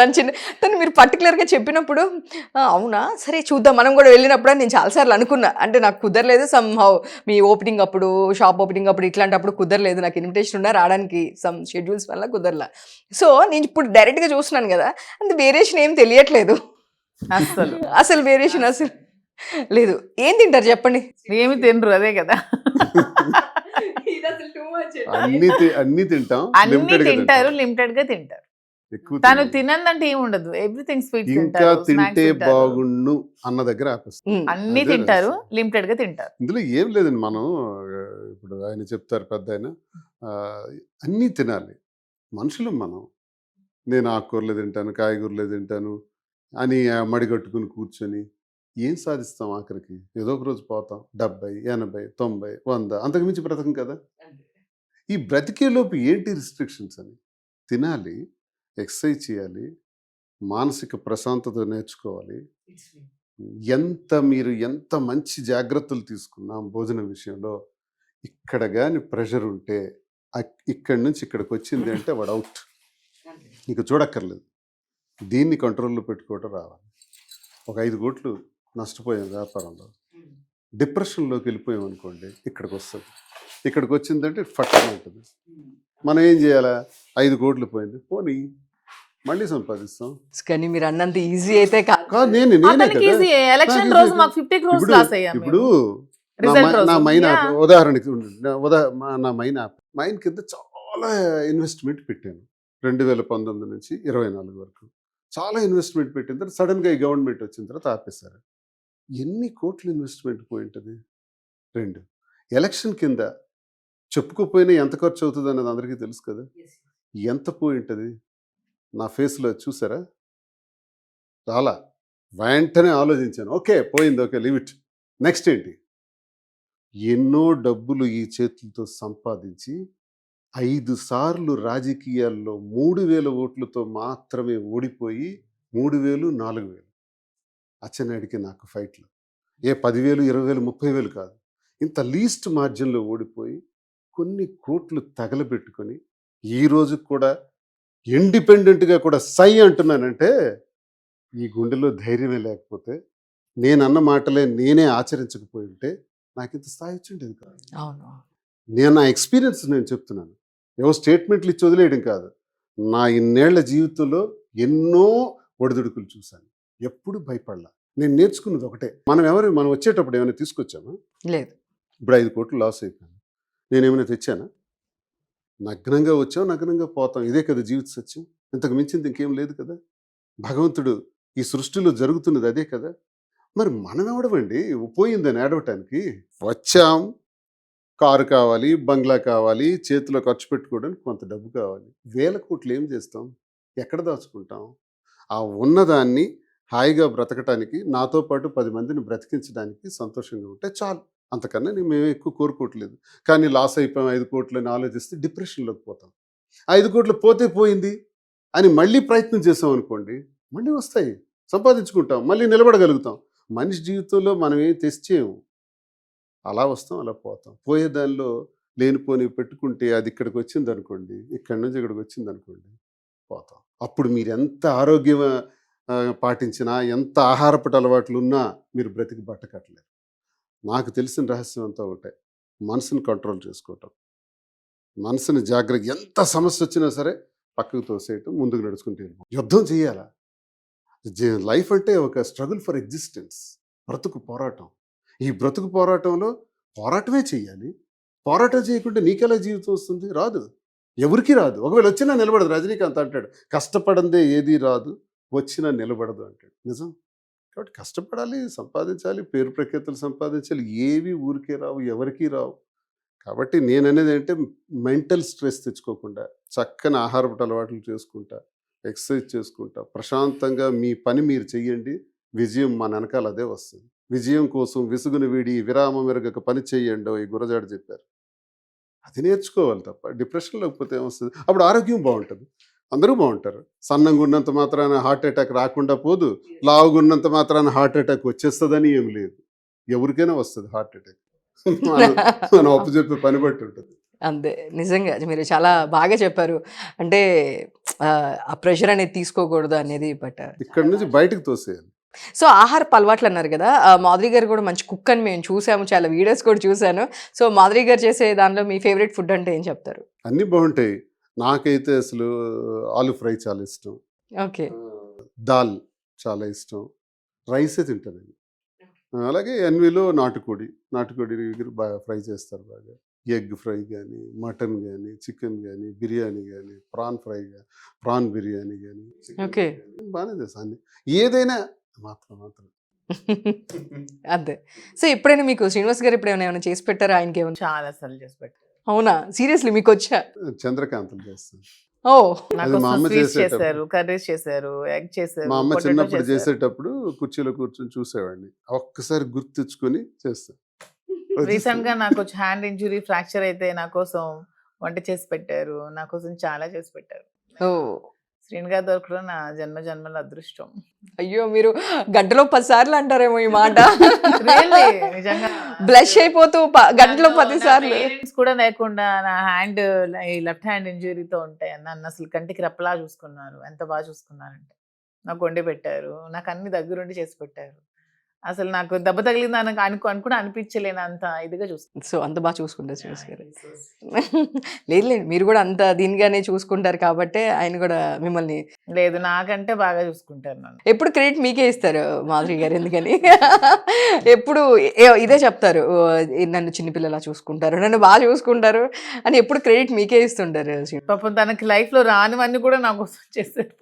తను మీరు పర్టికులర్‌గా చెప్పినప్పుడు అవునా! సరే చూద్దాం మనం కూడా వెళ్ళినప్పుడు అని నేను చాలా సార్లు అనుకున్నా. అంటే నాకు కుదరలేదు సమ్‌హౌ మీ ఓపెనింగ్ అప్పుడు, షాప్ ఓపెనింగ్ అప్పుడు ఇట్లాంటప్పుడు కుదరలేదు. నాకు ఇన్విటేషన్ ఉన్నా రావడానికి సమ్ షెడ్యూల్స్ వల్ల కుదరలా. సో, నేను ఇప్పుడు డైరెక్ట్‌గా చూస్తున్నాను గదా! అంత వేరియేషన్ ఏం తెలియట్లేదు. అసలు వేరియేషన్ అసలు లేదు. ఏం తింటారు చెప్పండి? ఏమి తినరు అదే కదా! అన్ని తింటాం. అన్ని లిమిటెడ్ గా తింటారు. తింటాం. లిమిటెడ్ గా తింటారు. ఎక్కువ తను తినం. తినందంటే ఏమి ఉండదు. ఎవ్రీథింగ్ స్వీట్స్ ఇంకా తింటారు. స్నాక్స్ తింటే తింటారు. బాగుండు అన్న దగ్గర ఆపేస్తాం. హ్మ్. అన్ని అదే తింటారు. రహస్యం. లిమిటెడ్ గా తింటారు. ఇందులో ఏం లేదండి. మనం ఇప్పుడు ఆయన చెప్తారు పెద్దాయన, అన్నీ తినాలి. మనుషులం మనం. నేను ఆకుకూరలు తింటాను, కాయగూరలు తింటాను అని మడిగట్టుకుని కూర్చొని ఏం సాధిస్తాం ఆఖరికి? ఏదో ఒక రోజు పోతాం. 70, 80, 90, 100 అంతకుమించి బ్రతకం కదా! ఈ బ్రతికేలోపు ఏంటి రిస్ట్రిక్షన్స్ అని? తినాలి, ఎక్సర్సైజ్ చేయాలి, మానసిక ప్రశాంతత నేర్చుకోవాలి. మీరు ఎంత మంచి జాగ్రత్తలు తీసుకున్నా భోజనం విషయంలో, ఇక్కడ గాని ప్రెషర్ ఉంటే ఇక్కడి నుంచి ఇక్కడికి వచ్చింది అంటే వాడు అవుట్, ఇక చూడక్కర్లేదు. దీన్ని కంట్రోల్లో పెట్టుకోవటం రావాలి. ఒక 5 కోట్లు నష్టపోయాం వ్యాపారంలో, డిప్రెషన్లోకి వెళ్ళిపోయాం అనుకోండి, ఇక్కడికి వస్తుంది. ఇక్కడికి వచ్చిందంటే ఫట్ ఉంటుంది. మనం ఏం చేయాలా? 5 కోట్లు పోయింది, పోనీ మళ్ళీ సంపాదిస్తాం. కానీ మీరు అన్నంత ఈజీ అయితే కాదు. కాదు, నేనే అతనికి కదా. ఈజీ. ఎలక్షన్ నాకు రోజు easy. మాకు 50 crores ఇప్పుడు లాస్ అయ్యాం. ఇప్పుడు రిజల్ట్ నా రోజు. Mine Yeah. యాప్ ఉదాహరణకి ఉండండి. నా మైన్ యాప్, మైన్ కింద చాలా ఇన్వెస్ట్మెంట్ పెట్టాను 2019 నుంచి 24 వరకు. చాలా ఇన్వెస్ట్మెంట్ పెట్టిన తర్వాత సడన్గా ఈ గవర్నమెంట్ వచ్చిన తర్వాత ఆపేశారు. ఎన్ని కోట్లు ఇన్వెస్ట్మెంట్ పోయి ఉంటుంది? 2. ఎలక్షన్ కింద చెప్పుకోపోయినా ఎంత ఖర్చు అవుతుంది అన్నది అందరికీ తెలుసు కదా. ఎంత పోయి ఉంటుంది? నా ఫేస్లో చూసారా? చాలా వెంటనే ఆలోచించాను, ఓకే పోయింది, ఓకే లీవ్ ఇట్, నెక్స్ట్ ఏంటి? ఎన్నో డబ్బులు ఈ చేతులతో సంపాదించి 5 సార్లు రాజకీయాల్లో 3000 ఓట్లతో మాత్రమే ఓడిపోయి 3000, 4000 అచ్చెన్నాయుడికి నాకు ఫైట్లు. ఏ 10,000, 20,000, 30,000 కాదు, ఇంత లీస్ట్ మార్జిన్లో ఓడిపోయి కొన్ని కోట్లు తగలబెట్టుకొని ఈ రోజు కూడా ఇండిపెండెంట్గా కూడా సై అంటున్నానంటే ఈ గుండెలో ధైర్యమే లేకపోతే, నేనన్న మాటలే నేనే ఆచరించకపోయి ఉంటే నాకు ఇంత స్థాయి వచ్చిండేది కాదు. అవును. నేను నా ఎక్స్పీరియన్స్ నేను చెప్తున్నాను, ఏవో స్టేట్మెంట్లు ఇచ్చి వదిలేయడం కాదు. నా ఇన్నేళ్ల జీవితంలో ఎన్నో ఒడిదుడుకులు చూశాను, ఎప్పుడు భయపడలా. నేను నేర్చుకున్నది ఒకటే, మనం వచ్చేటప్పుడు ఏమైనా తీసుకొచ్చామా? లేదు. ఇప్పుడు 5 కోట్లు లాస్ అయిపోయాను, నేనేమైనా తెచ్చానా? నగ్నంగా వచ్చాం, నగ్నంగా పోతాం, ఇదే కదా జీవిత సత్యం. ఇంతకు మించింది ఇంకేం లేదు కదా. భగవంతుడు ఈ సృష్టిలో జరుగుతున్నది అదే కదా. మరి మనం ఎవడమండి పోయిందని ఏడవటానికి? వచ్చాం, కారు కావాలి, బంగ్లా కావాలి, చేతిలో ఖర్చు పెట్టుకోవడానికి కొంత డబ్బు కావాలి. 1000 కోట్లు ఏం చేస్తాం? ఎక్కడ దాచుకుంటాం? ఆ ఉన్నదాన్ని హాయిగా బ్రతకటానికి, నాతో పాటు 10 మందిని బ్రతికించడానికి సంతోషంగా ఉంటే చాలు. అంతకన్నా మేము ఎక్కువ కోరుకోవట్లేదు. కానీ లాస్ అయిపోయాం 5 కోట్లు అని ఆలోచిస్తే డిప్రెషన్లోకి పోతాం. 5 కోట్లు పోతే పోయింది అని మళ్ళీ ప్రయత్నం చేసాం అనుకోండి, మళ్ళీ వస్తాయి, సంపాదించుకుంటాం, మళ్ళీ నిలబడగలుగుతాం. మనిషి జీవితంలో మనం ఏం తెచ్చేము, అలా వస్తాం, అలా పోతాం. పోయే దానిలో లేనిపోని పెట్టుకుంటే అది ఇక్కడికి వచ్చింది అనుకోండి, ఇక్కడి నుంచి ఇక్కడికి వచ్చింది అనుకోండి, పోతాం. అప్పుడు మీరు ఎంత ఆరోగ్యం పాటించినా, ఎంత ఆహారపట అలవాట్లు ఉన్నా మీరు బ్రతికి బట్టకట్టలేరు. నాకు తెలిసిన రహస్యం అంతా ఒకటే, మనసుని కంట్రోల్ చేసుకోవటం, మనసుని జాగ్రత్త. ఎంత సమస్య వచ్చినా సరే పక్కకు తోసేయటం, ముందుకు నడుచుకుంటూ వెళ్ళిపోవడం. యుద్ధం చేయాలా? లైఫ్ అంటే ఒక స్ట్రగుల్ ఫర్ ఎగ్జిస్టెన్స్, బ్రతుకు పోరాటం. ఈ బ్రతుకు పోరాటంలో పోరాటమే చేయాలి. పోరాటం చేయకుంటే నీకెలా జీవితం వస్తుంది? రాదు, ఎవరికి రాదు. ఒకవేళ వచ్చినా నిలబడదు. రజనీకాంత్ అంటాడు, కష్టపడందే ఏది రాదు, వచ్చినా నిలబడదు అంటాడు. నిజం. కాబట్టి కష్టపడాలి, సంపాదించాలి, పేరు ప్రఖ్యాతులు సంపాదించాలి. ఏవి ఊరికే రావు, ఎవరికీ రావు. కాబట్టి నేను అనేది ఏంటంటే, మెంటల్ స్ట్రెస్ తెచ్చుకోకుండా చక్కని ఆహారపు అలవాట్లు చేసుకుంటా, ఎక్సర్సైజ్ చేసుకుంటా, ప్రశాంతంగా మీ పని మీరు చెయ్యండి. విజయం మన వెనకాల అదే వస్తుంది. విజయం కోసం విసుగుని వీడి విరామం మెరుగక పని చేయండి, ఈ గురజాడ చెప్పారు. అది నేర్చుకోవాలి తప్ప డిప్రెషన్లోకి పోతే ఏమొస్తుంది? అప్పుడు ఆరోగ్యం బాగుంటుంది, అందరూ బాగుంటారు. సన్నంగా ఉన్నంత మాత్రాన హార్ట్ అటాక్ రాకుండా పోదు, లావుగా ఉన్నంత మాత్రాన హార్ట్ అటాక్ వచ్చేస్తుందని ఏం లేదు. ఎవరికైనా వస్తుంది హార్ట్ అటాక్. మనం అప్పు చెప్పే పని బట్టి ఉంటుంది. అంతే. నిజంగా మీరు చాలా బాగా చెప్పారు. అంటే ఆ ప్రెషర్ అనేది తీసుకోకూడదు అనేది. బట్ ఇక్కడ నుంచి బయటకు తోసేయాలి. సో ఆహారపు అలవాట్లు అన్నారు కదా, మాధురి గారు కూడా మంచి కుక్ అని మేము చూసాము, చాలా వీడియోస్ కూడా చూశాను. సో మాధురి గారు చేసే దానిలో మీ ఫేవరెట్ ఫుడ్ అంటే ఏం చెప్తారు? అన్నీ బాగుంటాయి. నాకైతే అసలు ఆలు ఫ్రై చాలా ఇష్టం, ఓకే. దాల్ చాలా ఇష్టం, రైసే తింటానండి. అలాగే ఎన్విలో నాటుకోడి బాగా ఫ్రై చేస్తారు. బాగా ఎగ్ ఫ్రై కానీ, మటన్ కానీ, చికెన్ కానీ, బిర్యానీ కానీ, ప్రాన్ బిర్యానీ కానీ, ఓకే. బాగానే చేస్తాను అన్ని. ఏదైనా మాత్రం అంతే. సో ఎప్పుడైనా మీకు శ్రీనివాస్ గారు ఎప్పుడైనా ఏమైనా చేసి పెట్టారా? ఆయనకి ఏమైనా? చాలా సార్లు చేసి పెట్టారు. అవునా? సీరియస్లీ మీకు వచ్చా? చంద్రకాంతలు చేస్తాను. ఓ నాకు మా అమ్మ స్వీట్స్ చేసేటప్పుడు. చేశారు, కర్రీస్ చేశారు, ఎగ్ చేశారు, మా అమ్మ potato చిన్నప్పుడు చేశారు. చేసేటప్పుడు కుర్చీలో కూర్చొని చూసేవాడిని. ఒక్కసారి గుర్తు తెచ్చుకొని చేస్తాను. రీసెంట్ గా నాకు హ్యాండ్ ఇంజురీ, ఫ్రాక్చర్ అయితే నా కోసం వంట చేసి పెట్టారు, నా కోసం చాలా చేసి పెట్టారు. ఓ శ్రీను గారు దొరకడం నా జన్మ జన్మల అదృష్టం. అయ్యో మీరు గంటలో 10 సార్లు అంటారేమో ఈ మాట. Really, నిజంగా బ్లష్ అయిపోతూ గంటలో 10 సార్లు. పేరెంట్స్ కూడా లేకుండా నా హ్యాండ్ ఈ లెఫ్ట్ హ్యాండ్ ఇంజురీతో ఉంటాయి. నన్ను అసలు కంటికి రెప్పలా చూసుకున్నారు. ఎంత బాగా చూసుకున్నారంటే నాకు వండి పెట్టారు, నాకు అన్ని దగ్గరుండి చేసి పెట్టారు. అసలు నాకు దెబ్బ తగిలింది అనుకుని అనిపించలేను అంత ఇదిగా చూసుకున్నాను. సో అంత బాగా చూసుకుంటారు చూసుకారు. లేదు లేదు మీరు కూడా అంత దీనిగానే చూసుకుంటారు కాబట్టి ఆయన కూడా మిమ్మల్ని లేదు, నాకంటే బాగా చూసుకుంటారు నన్ను. ఎప్పుడు క్రెడిట్ మీకే ఇస్తారు మాధురి గారు. ఎందుకని ఎప్పుడు ఇదే చెప్తారు, "ఓ, నన్ను చిన్నపిల్లలా చూసుకుంటారు, నన్ను బాగా చూసుకుంటారు" అని ఎప్పుడు క్రెడిట్ మీకే ఇస్తుంటారు. పాపం తనకి లైఫ్ లో రానివన్నీ కూడా నా కోసం చేశారు.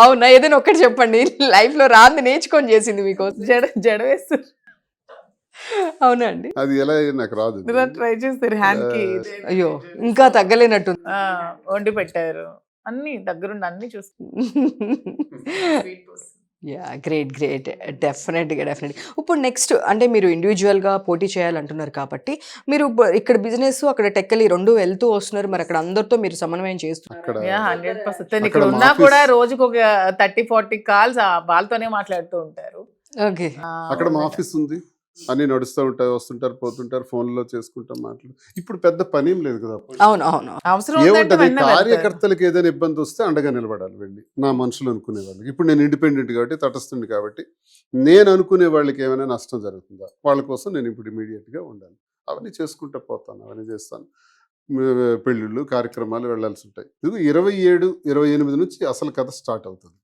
అవునా, ఏదైనా ఒక్కటి చెప్పండి లైఫ్ లో రాంది నేర్చుకొని చేసింది మీకోసం. జడ వేస్తారు, అవునా అండి? అది ఎలా నాకు రాదు. ట్రై చేస్తారు హ్యాండ్ కి. అయ్యో ఇంకా తగ్గలేనట్టు. వండి పెట్టారు, అన్ని దగ్గరుండి అన్ని చూసుకుంటారు. యా గ్రేట్ గ్రేట్, డెఫినెట్గా. ఇప్పుడు నెక్స్ట్ అంటే మీరు ఇండివిజువల్గా పోటీ చేయాలంటున్నారు కాబట్టి మీరు ఇక్కడ బిజినెస్ అక్కడ టెక్కలి రెండు వెళ్తూ వస్తున్నారు, మరి అక్కడ అందరితో మీరు సమన్వయం చేస్తున్నారు. అక్కడ 100%. ఇక్కడ ఉన్నా కూడా రోజుకు ఒక 30-40 కాల్స్ వాళ్ళతోనే మాట్లాడుతూ ఉంటారు. ఓకే, అక్కడ మా ఆఫీస్ ఉంది, అన్ని నడుస్తూ ఉంటాయి, వస్తుంటారు పోతుంటారు, ఫోన్లో చేసుకుంటాం మాటలు. ఇప్పుడు పెద్ద పని ఏం లేదు కదా. అవును అవును. అవసరం ఉందంటే ఏముంటది, వెంటనే వెళ్తారు. కార్యకర్తలకు ఏదైనా ఇబ్బంది వస్తే అండగా నిలబడాలి వెళ్ళి, నా మనుషులు అనుకునే వాళ్ళకి. ఇప్పుడు నేను ఇండిపెండెంట్ కాబట్టి, తటస్థుండి కాబట్టి, నేను అనుకునే వాళ్ళకి ఏమైనా నష్టం జరుగుతుందా, వాళ్ళ కోసం నేను ఇప్పుడు ఇమీడియట్గా ఉండాలి. అవన్నీ చేసుకుంటూ పోతాను, అవన్నీ చేస్తాను. పెళ్ళిళ్ళు కార్యక్రమాలు వెళ్ళాల్సి ఉంటాయి. ఇది 27-28 నుంచి అసలు కథ స్టార్ట్ అవుతుంది.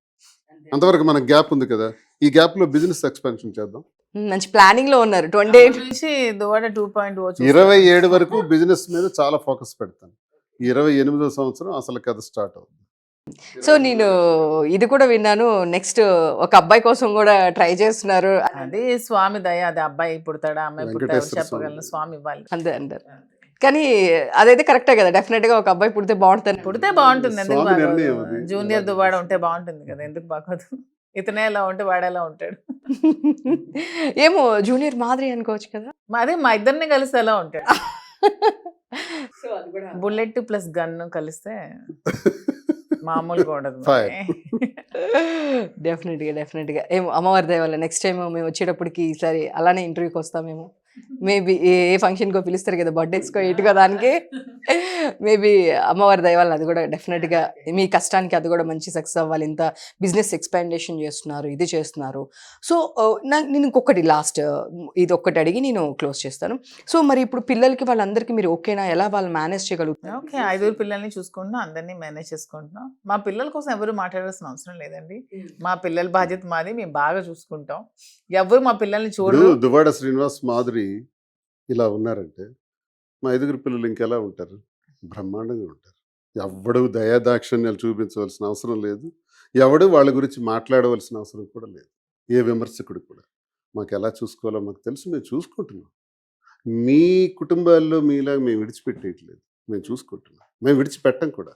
అంతవరకు మనకు గ్యాప్ ఉంది కదా, ఈ గ్యాప్లో బిజినెస్ ఎక్స్పాన్షన్ చేద్దాం. మంచి ప్లానింగ్ లో ఉన్నారు. 28 నుంచి దువాడ 2.0 27 వరకు బిజినెస్ మీద చాలా ఫోకస్ పెడతాను. 28వ సంవత్సరం అసలు కథ స్టార్ట్ అవుతుంది. సో నేను ఇది కూడా విన్నాను, నెక్స్ట్ ఒక అబ్బాయి కోసం కూడా ట్రై చేస్తున్నారు. అది స్వామి దయ, అది అబ్బాయి పుడతాడా అమ్మాయి పుడతాడా వెంకటేశ్వర చెప్పగలను, స్వామి ఇవ్వాలి. అంతే అంటారు. కానీ అదైతే కరెక్టే కదా, డెఫినెట్ గా ఒక అబ్బాయి పుడితే బాగుంటుంది. పుడితే బాగుంటుంది, ఎందుకు స్వామి నిర్ణయం బాగోదు? అది. జూనియర్ దువాడ ఉంటే బాగుంటుంది కదా, ఎందుకు బాగోదు? ఇతనే ఎలా ఉంటే వాడేలా ఉంటాడు. ఏమో జూనియర్ మాదిరి అనుకోవచ్చు కదా. అదే మా ఇద్దరిని కలిసి ఎలా ఉంటాడు. బుల్లెట్ ప్లస్ గన్ కలిస్తే మామూలుగా ఉండదు. Fire. డెఫినెట్గా ఏమో అమ్మవారి దయ వల్ల నెక్స్ట్ టైం మేము వచ్చేటప్పటికి ఈసారి అలానే ఇంటర్వ్యూకి వస్తామేమో. మేబీ ఏ ఫంక్షన్కో పిలుస్తారు కదా, బర్త్డేస్కో ఎటుకో దానికి, మేబీ అమ్మవారి దయ వల్ల అది కూడా డెఫినెట్గా మీ కష్టానికి అది కూడా మంచి సక్సెస్ అవ్వాలి. ఇంత బిజినెస్ ఎక్స్పాండేషన్ చేస్తున్నారు, ఇది చేస్తున్నారు. సో నేను ఇంకొకటి లాస్ట్ ఇది ఒక్కటి అడిగి నేను క్లోజ్ చేస్తాను. సో మరి ఇప్పుడు పిల్లలకి వాళ్ళందరికీ మీరు ఓకేనా, ఎలా వాళ్ళు మేనేజ్ చేయగలుగుతారు? ఓకే, 5 పిల్లల్ని చూసుకుంటున్నాం, అందరినీ మేనేజ్ చేసుకుంటున్నాం. మా పిల్లల కోసం ఎవరు మాట్లాడాల్సిన అవసరం లేదండి. మా పిల్లల బాధ్యత మాది, మేము బాగా చూసుకుంటాం. ఎవరు మా పిల్లల్ని ఇప్పుడు చూడరు. దువ్వాడ శ్రీనివాస్ మాధురి ఇలా ఉన్నారంటే మా 5 పిల్లలు ఇంకెలా ఉంటారు? బ్రహ్మాండంగా ఉంటారు. ఎవడు దయాదాక్షిణ్యాలు చూపించవలసిన అవసరం లేదు, ఎవడు వాళ్ళ గురించి మాట్లాడవలసిన అవసరం కూడా లేదు. ఏ విమర్శకుడు కూడా మాకు ఎలా చూసుకోవాలో మాకు తెలుసు, మేము చూసుకుంటున్నాం. మీ కుటుంబాల్లో మీలాగా మేము విడిచిపెట్టేయట్లేదు, మేము చూసుకుంటున్నాం, మేము విడిచిపెట్టం కూడా.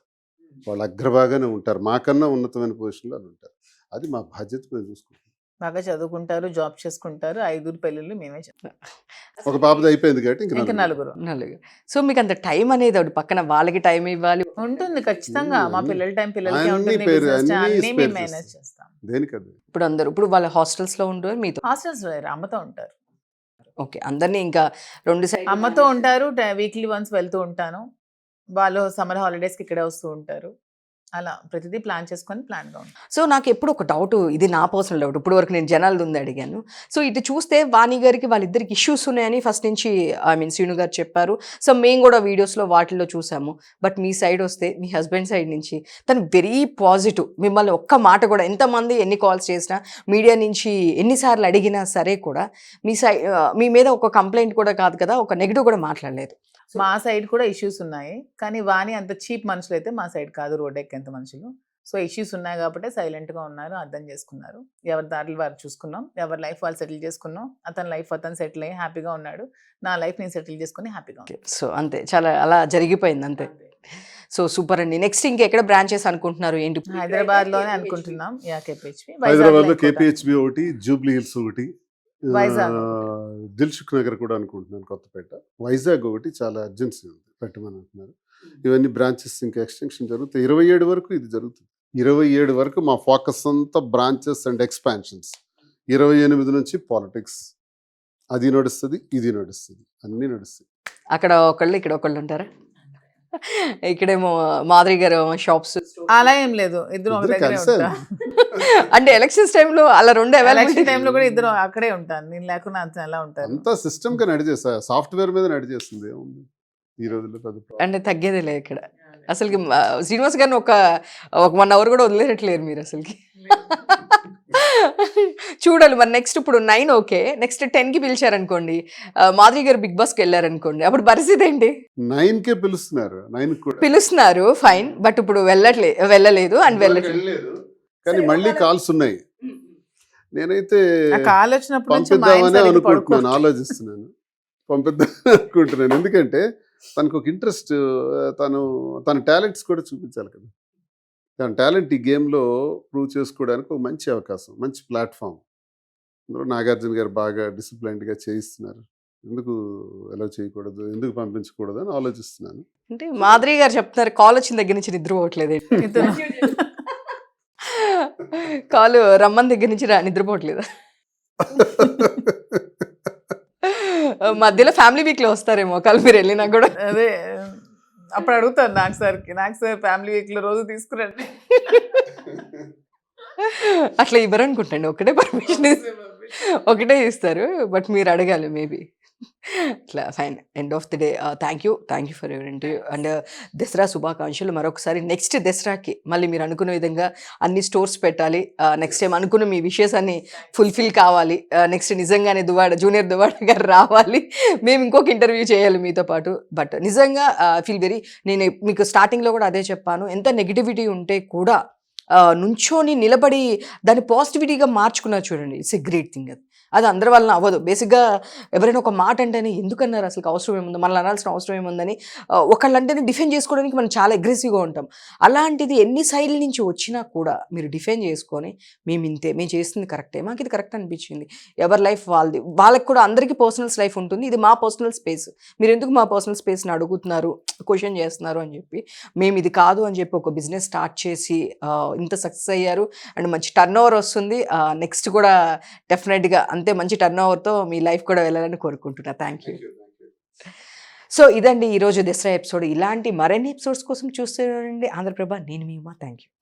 వాళ్ళు అగ్రభాగానే ఉంటారు, మాకన్నా ఉన్నతమైన పొజిషన్లో వాళ్ళు ఉంటారు. అది మా బాధ్యత, మేము చూసుకుంటాం. బాగా చదువుకుంటారు, జాబ్ చేసుకుంటారు. 5 పెళ్ళిళ్ళు మేమే చేస్తాం. ఒక పాపది అయిపోయింది కాబట్టి ఇంకా ఇంకా నలుగురు. సో మీకు అంత టైం అనేది ఒకటి పక్కన వాళ్ళకి టైం ఇవ్వాలి. ఉంటుంది ఖచ్చితంగా. మా పిల్లల టైం పిల్లలకి అన్ని ఉంటుంది, పేరు- business time అన్ని అన్నీ పేరు మేము మేనేజ్ చేస్తాం. చేస్తాం. దేనికది. ఇప్పుడు వాళ్ళ హాస్టల్స్ లో ఉంటారు మీతో. హాస్టల్స్ వేరు, అమ్మతో ఉంటారు. ఓకే, అందరినీ ఇంకా 2 సైడ్ అమ్మతో ఉంటారు, వీక్లీ వన్స్ వెళ్తూ ఉంటాను. వాళ్ళు సమ్మర్ హాలిడేస్కి ఇక్కడే వస్తూ ఉంటారు. అలా ప్రతిదీ ప్లాన్ చేసుకొని ప్లాన్గా ఉంటాం. సో నాకు ఎప్పుడు ఒక డౌట్, ఇది నా పర్సనల్ డౌట్, ఇప్పుడు వరకు నేను జనాలది ఉంది అడిగాను. సో ఇటు చూస్తే వాణి గారికి వాళ్ళిద్దరికి ఇష్యూస్ ఉన్నాయని ఫస్ట్ నుంచి శ్రీను గారు చెప్పారు. సో మేము కూడా వీడియోస్లో వాటిల్లో చూసాము. బట్ మీ సైడ్ వస్తే మీ హస్బెండ్ సైడ్ నుంచి తను వెరీ పాజిటివ్, మిమ్మల్ని ఒక్క మాట కూడా ఎంతమంది ఎన్ని కాల్స్ చేసినా మీడియా నుంచి ఎన్నిసార్లు అడిగినా సరే కూడా మీ మీద ఒక కంప్లైంట్ కూడా కాదు కదా, ఒక నెగిటివ్ కూడా మాట్లాడలేదు. మా సైడ్ కూడా ఇష్యూస్ ఉన్నాయి, కానీ వాణి అంత చీప్ మనుషులు అయితే మా సైడ్ కాదు, రోడ్ ఎక్కేంత మనుషులు. సో ఇష్యూస్ ఉన్నాయి కాబట్టి సైలెంట్గా ఉన్నారు, అర్థం చేసుకున్నారు. ఎవరి దారులు వారు చూసుకున్నాం, ఎవరి లైఫ్ వాళ్ళు సెటిల్ చేసుకున్నాం. అతని లైఫ్ అతను సెటిల్ అయ్యి హ్యాపీగా ఉన్నాడు, నా లైఫ్ నేను సెటిల్ చేసుకుని హ్యాపీగా ఉన్నాను. సో అంతే, చాలా అలా జరిగిపోయింది అంతే. సో సూపర్ అండి. నెక్స్ట్ ఇంకెక్కడ బ్రాంచెస్ అనుకుంటున్నారు ఏంటి? హైదరాబాద్లోనే అనుకుంటున్నాం. KPHP హైదరాబాద్లో KPHB ఒకటి, జూబ్లీ హిల్స్ ఒకటి, వైజాగ్ దిల్సుఖ్ నగర్ కూడా అనుకుంటున్నాను, కొత్తపేట. వైజాగ్ ఒకటి చాలా అర్జెన్సీ ఉంది, పెట్టమని అంటున్నారు. ఇవన్నీ బ్రాంచెస్ ఇంకా ఎక్స్టెన్షన్ జరుగుతాయి. 27 వరకు ఇది జరుగుతుంది. 27 వరకు మా ఫోకస్ అంతా బ్రాంచెస్ అండ్ ఎక్స్పాన్షన్స్. 28 నుంచి పాలిటిక్స్, అది నడుస్తుంది, ఇది నడుస్తుంది, అన్నీ నడుస్తాయి. అక్కడ ఒకళ్ళు ఇక్కడ ఒకళ్ళు ఉంటారా? ఇక్కడేమో మాధురి గారు షాప్స్. అలా ఏం లేదు, ఇద్దరు ఒక ఇద్దరు దగ్గరే కలిసే ఉంటా. అంటే ఎలక్షన్స్ టైంలో అలా రెండు ఎలక్షన్ అవైలబిలిటీ. టైంలో కూడా ఇద్దరు అక్కడే ఉంటాను, నేను లేకుండా అంత ఎలా ఉంటాను. అంతా సిస్టమ్ గా నడిచేస్తా, సాఫ్ట్వేర్ మీద నడిచేస్తుంది. ఏముంది ఈ రోజుల్లో పెద్ద problem. అంటే తగ్గేదే లేదు ఇక్కడ అసలుకి. శ్రీనివాస్ గారిని ఒక 1 అవర్ కూడా వదిలేయట్లేరు మీరు అసలుకి. చూడాలి మరి నెక్స్ట్. ఇప్పుడు 9 ఓకే, నెక్స్ట్ 10కి పిలిచారనుకోండి, మాధురి గారు బిగ్ బాస్కి వెళ్ళారనుకోండి, అప్పుడు పరిస్థితి ఏంటి? 9కే పిలుస్తున్నారు, 9 కూడా పిలుస్తున్నారు ఫైన్, బట్ ఇప్పుడు వెళ్ళలేదు అండ్ వెళ్ళలేదు. కానీ మళ్ళీ కాల్స్ ఉన్నాయి. నేనైతే ఆ కాల్ వచ్చినప్పుడు నుంచి మా ఆయన పంపిద్దామని సరిగ్గా అనుకుంటున్నాను, పడుకో- ఆలోచిస్తున్నాను, పంపిద్దాం అనుకుంటున్నాను. ఎందుకంటే తనకు ఒక ఇంట్రెస్ట్, తన టాలెంట్స్ కూడా చూపించాలి కదా. తన టాలెంట్ ఈ గేమ్లో ప్రూవ్ చేసుకోవడానికి ఒక మంచి అవకాశం, మంచి ప్లాట్ఫామ్. అందులో నాగార్జున గారు బాగా డిసిప్లైన్డ్గా చేయిస్తున్నారు. ఎందుకు ఎలా చేయకూడదు, ఎందుకు పంపించకూడదు అని ఆలోచిస్తున్నాను. అంటే మాధురి గారు చెప్తున్నారు కాల్ వచ్చిన దగ్గర నుంచి నిద్ర పోవట్లేదు. ఇతను కాలు రమ్మని దగ్గర నుంచి నిద్రపోవట్లేదు. మధ్యలో ఫ్యామిలీ వీక్ లో వస్తారేమో కాలు మీరు వెళ్ళినా కూడా. అదే అప్పుడు అడుగుతాను నాకు సార్ ఫ్యామిలీ వీక్ లో రోజు తీసుకురండి. అట్లా ఇవ్వరు అనుకుంటండి, ఒకటే పర్మిషన్ ఒకటే ఇస్తారు, బట్ మీరు అడగాలి మేబీ. అట్లా fine. End of the day thank you for your interview and Dasara శుభాకాంక్షలు. మరొకసారి నెక్స్ట్ దసరాకి మళ్ళీ మీరు అనుకున్న విధంగా అన్ని స్టోర్స్ పెట్టాలి. నెక్స్ట్ టైం అనుకున్న మీ విషయస్ అన్ని ఫుల్ఫిల్ కావాలి. నెక్స్ట్ నిజంగానే జూనియర్ దువాడ గారు రావాలి, మేము ఇంకొక ఇంటర్వ్యూ చేయాలి మీతో పాటు. బట్ నిజంగా ఫీల్ వెరీ, నేను మీకు స్టార్టింగ్లో కూడా అదే చెప్పాను, ఎంత నెగిటివిటీ ఉంటే కూడా నుంచోని నిలబడి దాన్ని పాజిటివిటీగా మార్చుకున్నారు చూడండి. It's a great thing. అది అందరి వలన అవ్వదు. బేసిక్గా ఎవరైనా ఒక మాట అంటేనే ఎందుకన్నారు, అసలు అవసరం ఏముంది, మనల్ని అనాల్సిన అవసరం ఏముందని ఒకళ్ళంటేనే డిఫెండ్ చేసుకోవడానికి మనం చాలా అగ్రెసివ్గా ఉంటాం. అలాంటిది ఎన్ని సైడ్ల నుంచి వచ్చినా కూడా మీరు డిఫెండ్ చేసుకొని మేము ఇంతే, మేము చేస్తుంది కరెక్టే, మాకు ఇది కరెక్ట్ అనిపించింది. ఎవరి లైఫ్ వాళ్ళది, వాళ్ళకి కూడా అందరికీ పర్సనల్స్ లైఫ్ ఉంటుంది, ఇది మా పర్సనల్ స్పేస్, మీరు ఎందుకు మా పర్సనల్ స్పేస్ని అడుగుతున్నారు, క్వశ్చన్ చేస్తున్నారు అని చెప్పి మేము ఇది కాదు అని చెప్పి ఒక బిజినెస్ స్టార్ట్ చేసి ఇంత సక్సెస్ అయ్యారు అండ్ మంచి టర్న్ ఓవర్ వస్తుంది. నెక్స్ట్ కూడా డెఫినెట్గా అంతే మంచి టర్న్ ఓవర్తో మీ లైఫ్ కూడా వెళ్ళాలని కోరుకుంటున్నా. Thank you. సో ఇదండి ఈరోజు దసరా ఎపిసోడ్. ఇలాంటి మరిన్ని ఎపిసోడ్స్ కోసం చూస్తూ ఉండండి ఆంధ్రప్రభ. నేను మీ ఉమా. Thank you.